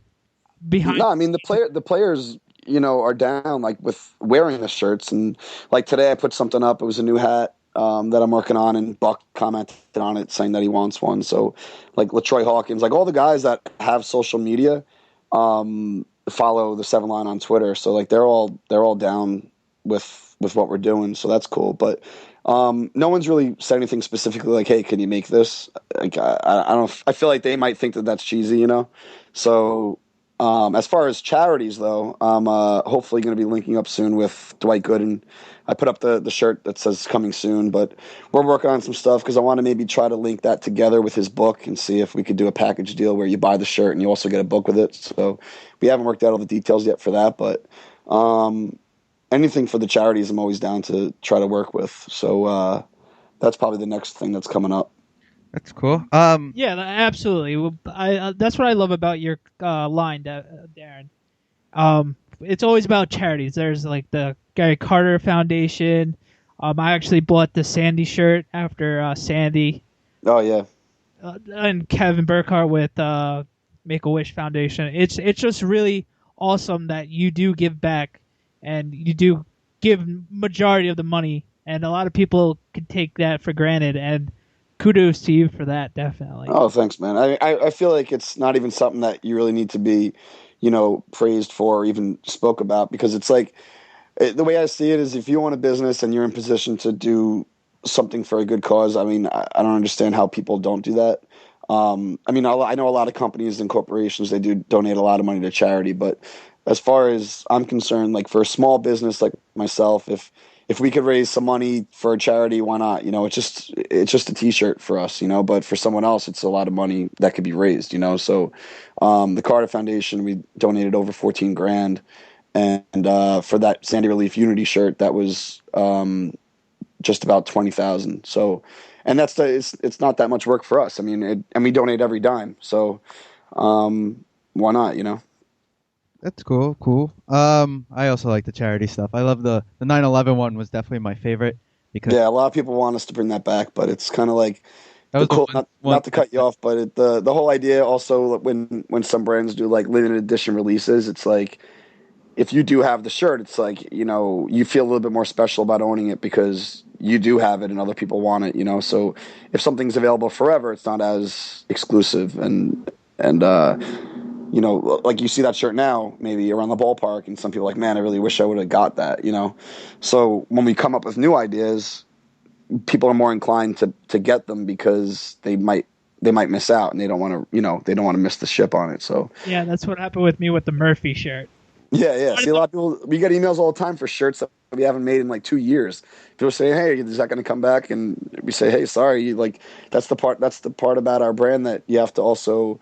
behind? No, I mean the players, you know, are down like with wearing the shirts and like today I put something up. It was a new hat that I'm working on, and Buck commented on it saying that he wants one. So like LaTroy Hawkins, like all the guys that have social media follow the Seven Line on Twitter. So like they're all down with what we're doing. So that's cool. But no one's really said anything specifically like, "Hey, can you make this?" Like I don't. I feel like they might think that that's cheesy, you know. So as far as charities though, I'm hopefully going to be linking up soon with Dwight Gooden. I put up the shirt that says coming soon, but we're working on some stuff because I want to maybe try to link that together with his book and see if we could do a package deal where you buy the shirt and you also get a book with it. So we haven't worked out all the details yet for that, but anything for the charities I'm always down to try to work with. So that's probably the next thing that's coming up. That's cool. Yeah, absolutely. That's what I love about your line, Darren. It's always about charities. There's like the Gary Carter Foundation. I actually bought the Sandy shirt after Sandy. Oh yeah. And Kevin Burkhardt with Make-A-Wish Foundation. It's just really awesome that you do give back and you do give majority of the money, and a lot of people can take that for granted, and kudos to you for that, definitely. Oh, thanks, man. I feel like it's not even something that you really need to be, you know, praised for or even spoke about, because it's like the way I see it is if you own a business and you're in position to do something for a good cause, I mean, I don't understand how people don't do that. I mean, I know a lot of companies and corporations, they do donate a lot of money to charity, but as far as I'm concerned, like for a small business like myself, if we could raise some money for a charity, why not? You know, it's just a T-shirt for us, you know, but for someone else, it's a lot of money that could be raised, you know? So, the Carter Foundation, we donated over 14 grand. And, for that Sandy Relief Unity shirt, that was, just about 20,000. So, and it's not that much work for us. I mean, and we donate every dime. So, why not, you know? That's cool. I also like the charity stuff. I love the 9/11 one was definitely my favorite because a lot of people want us to bring that back, but it's kind of like not to cut you off, but the whole idea also when some brands do like limited edition releases, it's like if you do have the shirt, it's like, you know, you feel a little bit more special about owning it because you do have it and other people want it, you know. So if something's available forever, it's not as exclusive and you know, like you see that shirt now, maybe around the ballpark, and some people are like, man, I really wish I would have got that, you know? So when we come up with new ideas, people are more inclined to get them because they might miss out and they don't want to, you know, they don't want to miss the ship on it. So yeah, that's what happened with me with the Murphy shirt. Yeah. See, a lot of people, we get emails all the time for shirts that we haven't made in like 2 years. People say, "Hey, is that going to come back?" And we say, "Hey, sorry." Like that's the part. That's the part about our brand that you have to also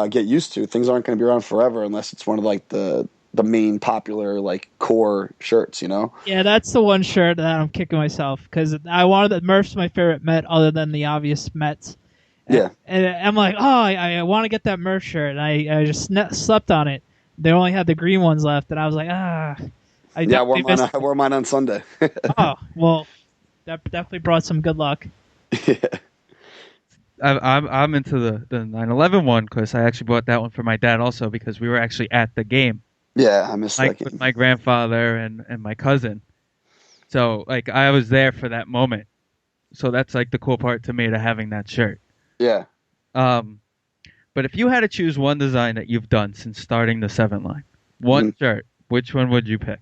get used to. Things aren't going to be around forever unless it's one of like the main popular like core shirts. Yeah, that's the one shirt that I'm kicking myself because I wanted the Murph's my favorite Met other than the obvious Mets. Yeah. And I'm like, oh, I want to get that Murph shirt. And I just slept on it. They only had the green ones left, and I was like, I wore mine on Sunday. Oh, well, that definitely brought some good luck. Yeah. I'm into the 9/11 one because I actually bought that one for my dad also because we were actually at the game. Yeah, I missed that game. With my grandfather and my cousin. So, like, I was there for that moment. So that's, like, the cool part to me to having that shirt. Yeah. But if you had to choose one design that you've done since starting the 7 line, one shirt, which one would you pick?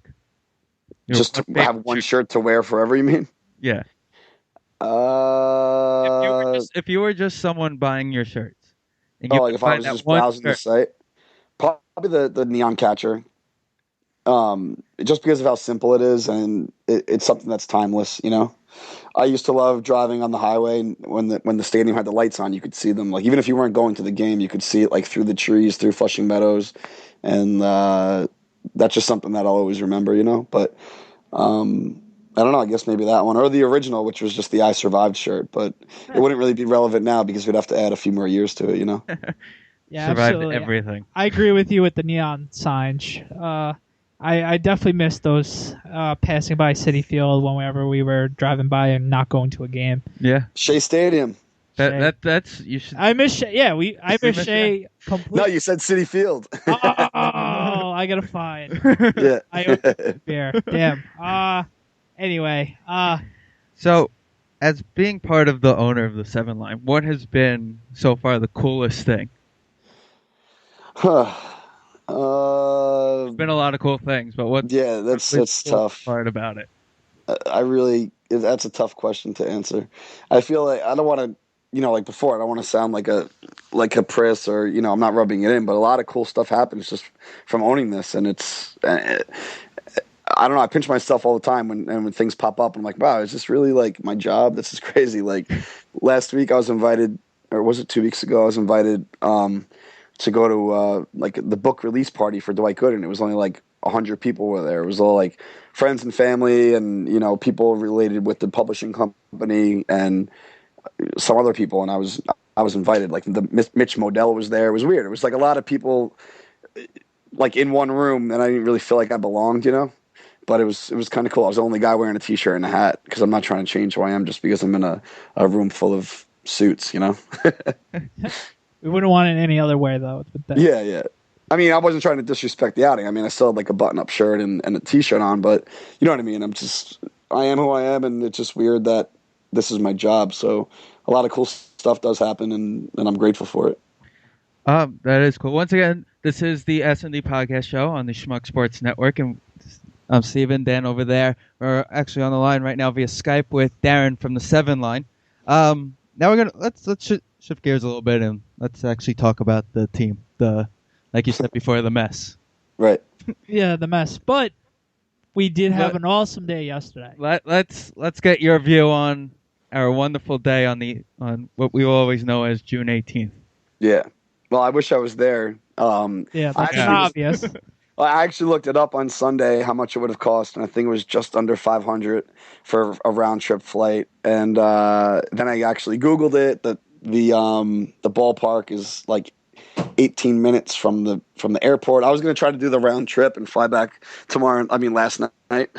Just to have one shirt to wear forever, you mean? Yeah. If you were just someone buying your shirts. And you if I was just browsing the site. Probably the neon catcher. Just because of how simple it is, and it's something that's timeless, I used to love driving on the highway, and when the stadium had the lights on, you could see them. Like even if you weren't going to the game, you could see it like through the trees, through Flushing Meadows, and that's just something that I'll always remember, But I don't know. I guess maybe that one or the original, which was just the "I Survived" shirt, but it wouldn't really be relevant now because we'd have to add a few more years to it, Yeah, survived absolutely. Everything. I agree with you with the neon signs. I definitely missed those passing by Citi Field whenever we were driving by and not going to a game. Yeah, Shea Stadium. That's you should. I miss Shea. Yeah, I miss Shea completely. No, you said Citi Field. Oh, I got a fine. Yeah. I owe beer. Damn. Anyway. So, as being part of the owner of the 7 line, what has been so far the coolest thing? There's been a lot of cool things, but what? Yeah, that's tough. Part about it. That's a tough question to answer. I feel like I don't want to, like before, I don't want to sound like a priss or, I'm not rubbing it in, but a lot of cool stuff happens just from owning this, and it's. I don't know. I pinch myself all the time when things pop up. I'm like, wow, is this really like my job? This is crazy. Like last week I was invited, or was it 2 weeks ago? I was invited to go to like the book release party for Dwight Gooden. It was only like 100 people were there. It was all like friends and family and, people related with the publishing company and some other people. And I was invited. Like Mitch Modell was there. It was weird. It was like a lot of people like in one room, and I didn't really feel like I belonged, But it was kind of cool. I was the only guy wearing a t-shirt and a hat because I'm not trying to change who I am just because I'm in a room full of suits, We wouldn't want it any other way, though. Yeah. I mean, I wasn't trying to disrespect the outing. I mean, I still had like a button-up shirt and a t-shirt on, but you know what I mean? I am who I am, and it's just weird that this is my job. So a lot of cool stuff does happen, and I'm grateful for it. That is cool. Once again, this is the SND Podcast Show on the Schmuck Sports Network, and I'm Steven, Dan over there. We're actually on the line right now via Skype with Darren from the 7 line. Now we're gonna let's shift gears a little bit and let's actually talk about the team. Like you said before, the mess. Right. Yeah, the mess. But we did have an awesome day yesterday. Let's get your view on our wonderful day on what we always know as June 18th. Yeah. Well, I wish I was there. That's obvious. I actually looked it up on Sunday how much it would have cost, and I think it was just under $500 for a round trip flight. And then I actually Googled it. The ballpark is like 18 minutes from the airport. I was going to try to do the round trip and fly back last night,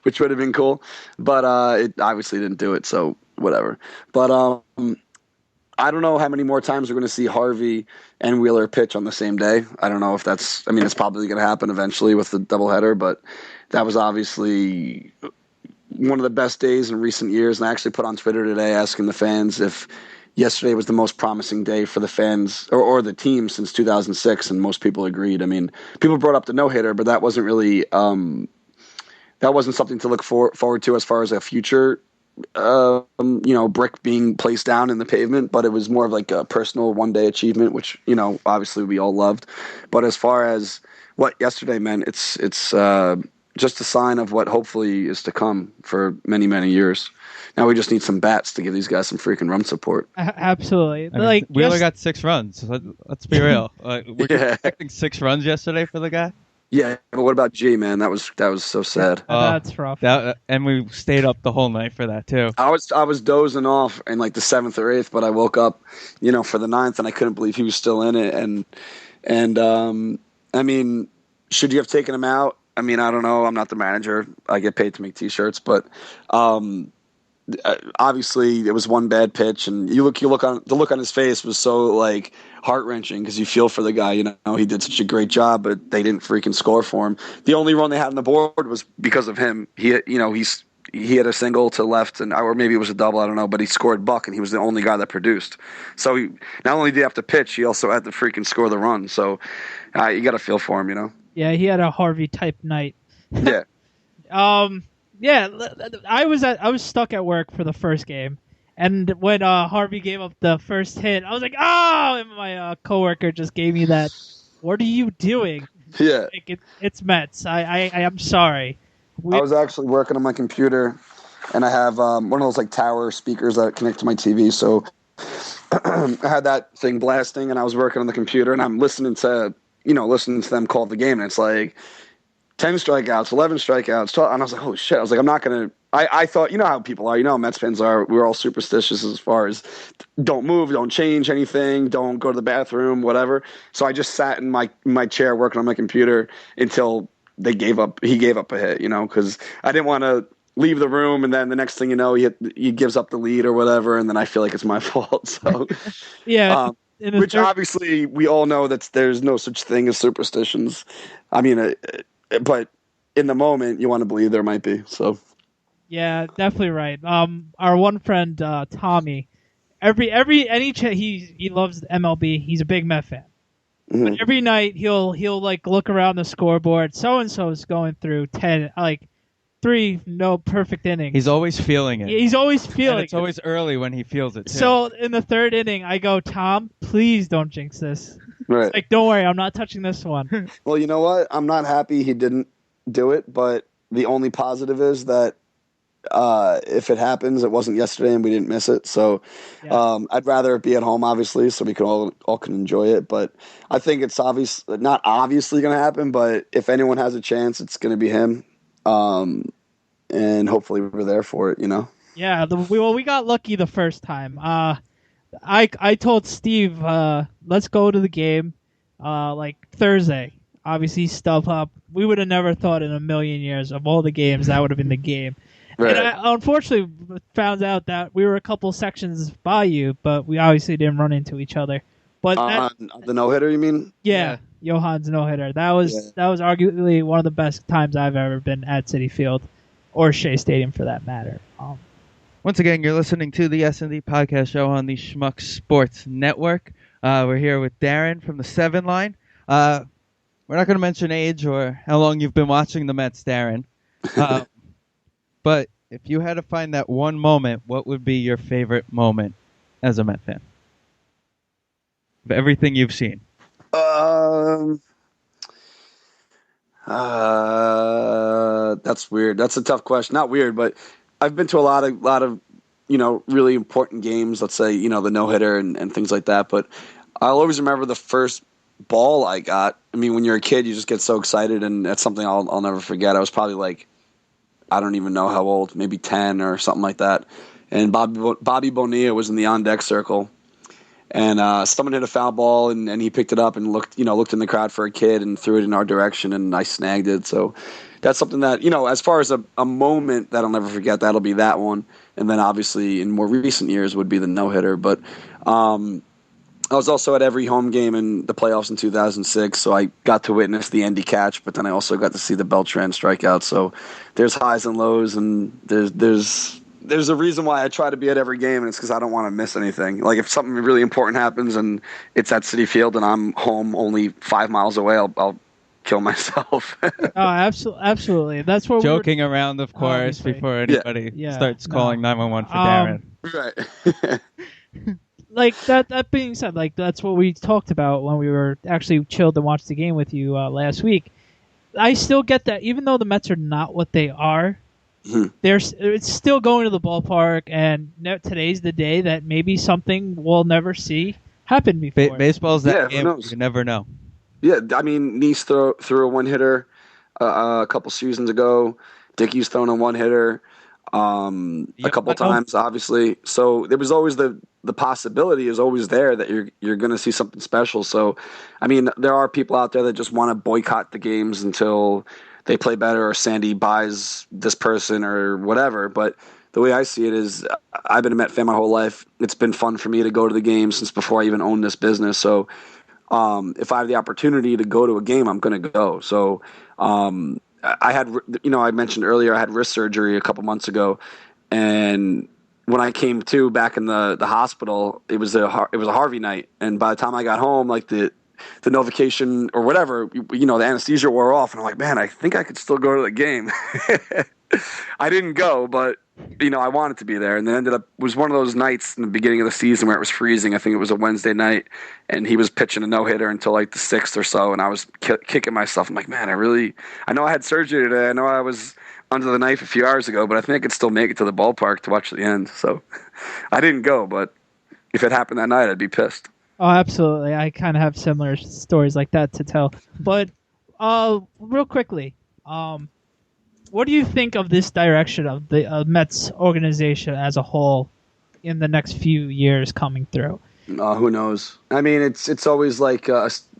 which would have been cool. But it obviously didn't do it, so whatever. But I don't know how many more times we're going to see Harvey and Wheeler pitch on the same day. I don't know if it's probably going to happen eventually with the doubleheader, but that was obviously one of the best days in recent years. And I actually put on Twitter today asking the fans if yesterday was the most promising day for the fans or the team since 2006, and most people agreed. I mean, people brought up the no-hitter, but that wasn't really that wasn't something to look forward to as far as a future brick being placed down in the pavement, but it was more of like a personal one-day achievement, which, obviously we all loved. But as far as what yesterday meant. It's just a sign of what hopefully is to come for many, many years. Now we just need some bats to give these guys some freaking run support. Absolutely. I mean, Wheeler got 6 runs. Let's be real. We're expecting 6 runs yesterday for the guy. Yeah, but what about G, man? That was so sad. That's rough. And we stayed up the whole night for that too. I was dozing off in like the 7th or 8th, but I woke up, for the 9th, and I couldn't believe he was still in it. And I mean, should you have taken him out? I mean, I don't know. I'm not the manager. I get paid to make T-shirts, but obviously it was one bad pitch, and the look on his face was so like heart-wrenching because you feel for the guy. He did such a great job, but they didn't freaking score for him. The only run they had on the board was because of him. He had a single to left, or maybe it was a double, I don't know, but he scored buck, and he was the only guy that produced. So he not only did he have to pitch, he also had to freaking score the run. So you got to feel for him, Yeah, he had a Harvey type night. Yeah. Yeah, I was stuck at work for the first game, and when Harvey gave up the first hit, I was like, "Oh!" And my coworker just gave me that. What are you doing? Yeah, it's Mets. I am sorry. I was actually working on my computer, and I have one of those like tower speakers that connect to my TV. So I had that thing blasting, and I was working on the computer, and I'm listening to them call the game, and it's like 10 strikeouts, 11 strikeouts, 12, and I was like, oh shit. I was like, I'm not going to, I thought, how people are, how Mets fans are, we're all superstitious as far as don't move, don't change anything, don't go to the bathroom, whatever. So I just sat in my chair working on my computer until he gave up a hit, because I didn't want to leave the room, and then the next thing you know, he gives up the lead or whatever, and then I feel like it's my fault. So yeah. Which obviously we all know that there's no such thing as superstitions. I mean, but in the moment, you want to believe there might be. So, yeah, definitely right. Our one friend Tommy, he loves MLB. He's a big Met fan. mm-hmm. But every night he'll like look around the scoreboard. So and so is going through 3 perfect innings. He's always feeling it. He's always feeling it. It's always early when he feels it too. So in the 3rd inning, I go, Tom, please don't jinx this. Right. Like, don't worry, I'm not touching this one. Well, you know what? I'm not happy he didn't do it, but the only positive is that if it happens, it wasn't yesterday and we didn't miss it. So Yeah. I'd rather it be at home, obviously, so we can all can enjoy it. But I think it's not obviously going to happen, but if anyone has a chance, it's going to be him. And hopefully we're there for it, Yeah, we got lucky the first time. I told Steve, let's go to the game, like Thursday. Obviously, StubHub. We would have never thought in a million years of all the games that would have been the game. Right. And I unfortunately found out that we were a couple sections by you, but we obviously didn't run into each other. But the no-hitter, you mean? Yeah, Johan's no-hitter. That was arguably one of the best times I've ever been at Citi Field, or Shea Stadium for that matter. Once again, you're listening to the SND Podcast Show on the Schmuck Sports Network. We're here with Darren from the 7 line. We're not going to mention age or how long you've been watching the Mets, Darren. But if you had to find that one moment, what would be your favorite moment as a Met fan? Of everything you've seen. That's weird. That's a tough question. Not weird, but I've been to a lot of really important games. Let's say the no-hitter and things like that. But I'll always remember the first ball I got. I mean, when you're a kid, you just get so excited, and that's something I'll never forget. I was probably like, I don't even know how old, maybe 10 or something like that. And Bobby Bonilla was in the on-deck circle. And someone hit a foul ball, and he picked it up and looked in the crowd for a kid and threw it in our direction, and I snagged it. So that's something that, as far as a moment that I'll never forget, that'll be that one. And then obviously in more recent years would be the no-hitter. But I was also at every home game in the playoffs in 2006, so I got to witness the Endy catch, but then I also got to see the Beltran strikeout. So there's highs and lows, and there's a reason why I try to be at every game, and it's because I don't want to miss anything. Like if something really important happens and it's at Citi Field and I'm home only 5 miles away, I'll kill myself. Absolutely. That's what joking around, of course, before anybody starts calling 911 for Darren. Right. like that being said, like that's what we talked about when we were actually chilled and watched the game with you last week. I still get that, even though the Mets are not what they are, it's still going to the ballpark, and today's the day that maybe something we'll never see happen before. Baseball's that game. Who knows? You never know. Yeah, I mean, Neese threw a one-hitter a couple seasons ago. Dickey's thrown a one-hitter a couple times, obviously. So there was always the possibility is always there that you're going to see something special. So, I mean, there are people out there that just want to boycott the games until they play better or Sandy buys this person or whatever. But the way I see it is I've been a Met fan my whole life. It's been fun for me to go to the games since before I even owned this business. So if I have the opportunity to go to a game, I'm going to go. So I had, I mentioned earlier I had wrist surgery a couple months ago. And when I came to back in the hospital, it was a Harvey night. And by the time I got home, like the notification or whatever, the anesthesia wore off, and I'm like, man, I think I could still go to the game. I didn't go, but I wanted to be there, and then it was one of those nights in the beginning of the season where it was freezing. I think it was a Wednesday night, and he was pitching a no-hitter until like the 6th or so, and I was kicking myself. I'm like, man, I know I had surgery today. I know I was under the knife a few hours ago, but I think I could still make it to the ballpark to watch the end. So I didn't go, but if it happened that night, I'd be pissed. Oh, absolutely. I kind of have similar stories like that to tell. But real quickly, what do you think of this direction of the Mets organization as a whole in the next few years coming through? Who knows? I mean, it's always like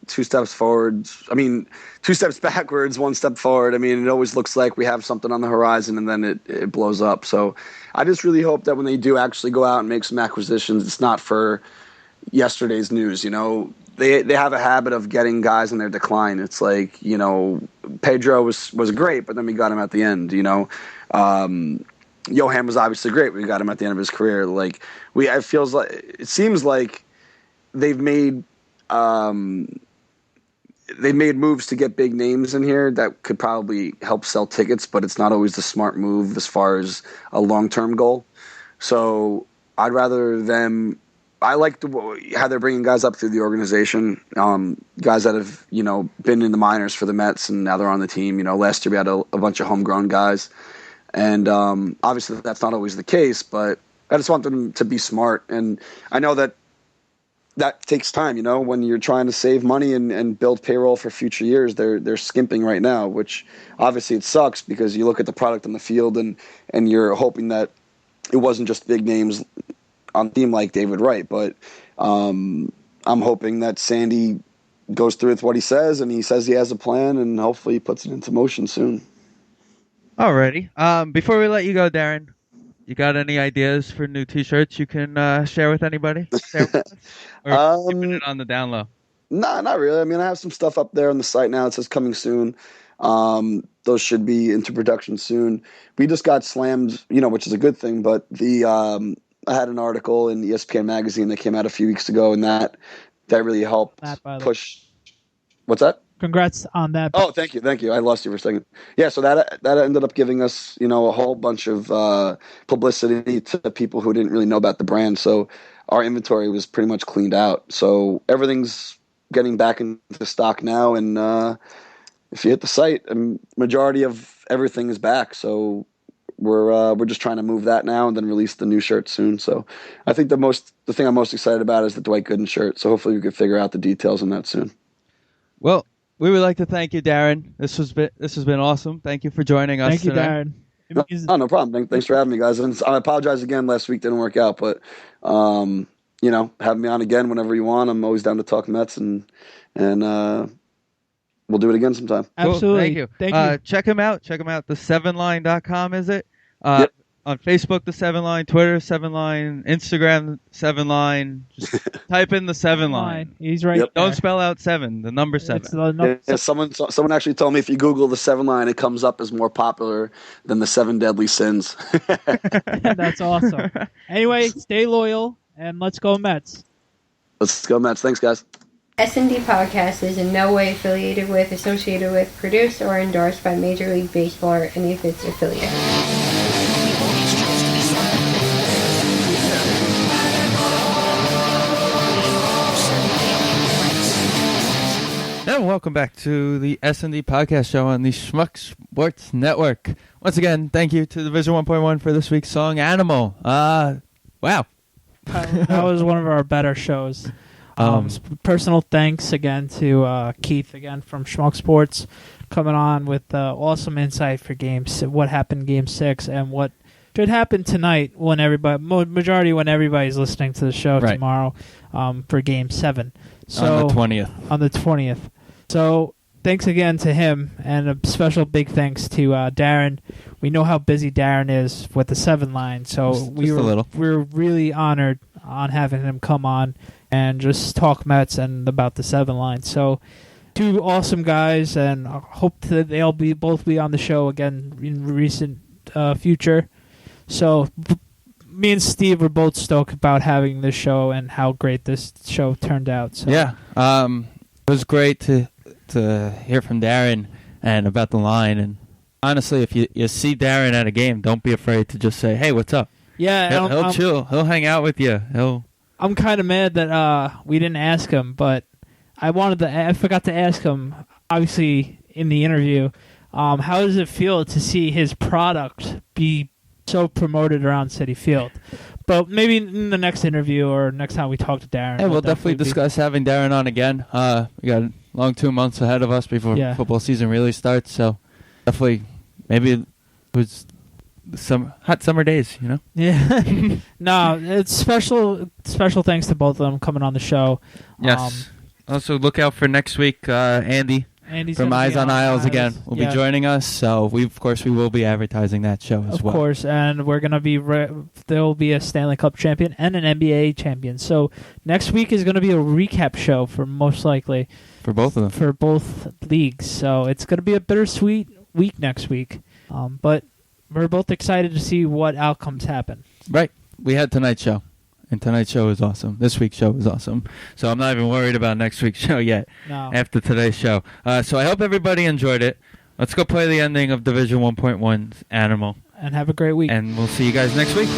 2 steps forward. I mean, 2 steps backwards, 1 step forward. I mean, it always looks like we have something on the horizon and then it blows up. So I just really hope that when they do actually go out and make some acquisitions, it's not for yesterday's news. They have a habit of getting guys in their decline. It's like, Pedro was great, but then we got him at the end. Johan was obviously great. We got him at the end of his career. Like it seems like they've made moves to get big names in here that could probably help sell tickets, but it's not always the smart move as far as a long-term goal. So I'd rather them. I like how they're bringing guys up through the organization, guys that have, been in the minors for the Mets and now they're on the team. Last year we had a bunch of homegrown guys. And obviously that's not always the case, but I just want them to be smart. And I know that takes time, when you're trying to save money and build payroll for future years. They're skimping right now, which obviously it sucks because you look at the product on the field and you're hoping that it wasn't just big names on team like David Wright, but I'm hoping that Sandy goes through with what he says, and he says he has a plan, and hopefully he puts it into motion soon. Alrighty. Before we let you go, Darren, you got any ideas for new T-shirts you can share with anybody? Or keeping it on the down low? No, not really. I mean, I have some stuff up there on the site now. It says coming soon. Those should be into production soon. We just got slammed, which is a good thing, but I had an article in ESPN magazine that came out a few weeks ago, and that really helped push. What's that? Congrats on that. Oh, thank you. I lost you for a second. Yeah, so that ended up giving us, a whole bunch of publicity to people who didn't really know about the brand. So our inventory was pretty much cleaned out. So everything's getting back into stock now, and if you hit the site, a majority of everything is back. So we're just trying to move that now and then release the new shirt soon. So I think the thing I'm most excited about is the Dwight Gooden shirt. So hopefully we can figure out the details on that soon. Well, we would like to thank you, Darren. This has been awesome. Thank you for joining us. Thank you, tonight. Darren. No problem. Thanks for having me, guys. And I apologize again. Last week didn't work out, but have me on again whenever you want. I'm always down to talk Mets, and we'll do it again sometime. Absolutely. Cool. Thank you. Check him out. the7line.com, is it? Yep. On Facebook, the 7 Line, Twitter, 7 Line, Instagram, 7 Line. Just type in the 7 Line. He's right. Yep. Don't spell out 7, the number 7. Someone actually told me if you Google the 7 Line, it comes up as more popular than the 7 Deadly Sins. That's awesome. Anyway, stay loyal, and let's go Mets. Let's go Mets. Thanks, guys. SND Podcast is in no way affiliated with, associated with, produced, or endorsed by Major League Baseball or any of its affiliates. And welcome back to the SND Podcast Show on the Schmuck Sports Network. Once again, thank you to Division 1.1 for this week's song, Animal. Wow. That was one of our better shows. Personal thanks again to Keith again from Schmuck Sports coming on with awesome insight for what happened in Game 6 and what should happen tonight when when everybody's listening to the show tomorrow for Game 7. So, on the 20th. So thanks again to him, and a special big thanks to Darren. We know how busy Darren is with the 7 line, so we were really honored on having him come on and just talk Mets and about the 7 line. So 2 awesome guys, and I hope that they'll both be on the show again in recent future. So me and Steve were both stoked about having this show and how great this show turned out. So. Yeah, it was great to hear from Darren and about the line. And honestly, if you see Darren at a game, don't be afraid to just say, "Hey, what's up?" Yeah, he'll chill. He'll hang out with you. I'm kind of mad that we didn't ask him, but I forgot to ask him. Obviously, in the interview, how does it feel to see his product be so promoted around Citi Field? But maybe in the next interview or next time we talk to Darren. Yeah, we'll definitely discuss having Darren on again. We got a long 2 months ahead of us before football season really starts, so definitely maybe it was some hot summer days, you know? Yeah. No, it's special thanks to both of them coming on the show. Yes. Also, look out for next week, Andy's from Eyes on Isles again will be joining us, so we will be advertising that show as well. Of course, and we're going to be there will be a Stanley Cup champion and an NBA champion. So next week is going to be a recap show for most likely for both of them. For both leagues. So it's going to be a bittersweet week next week. But we're both excited to see what outcomes happen. Right. We had tonight's show. And tonight's show is awesome. This week's show is awesome. So I'm not even worried about next week's show yet. No. After today's show. So I hope everybody enjoyed it. Let's go play the ending of Division 1.1's Animal. And have a great week. And we'll see you guys next week.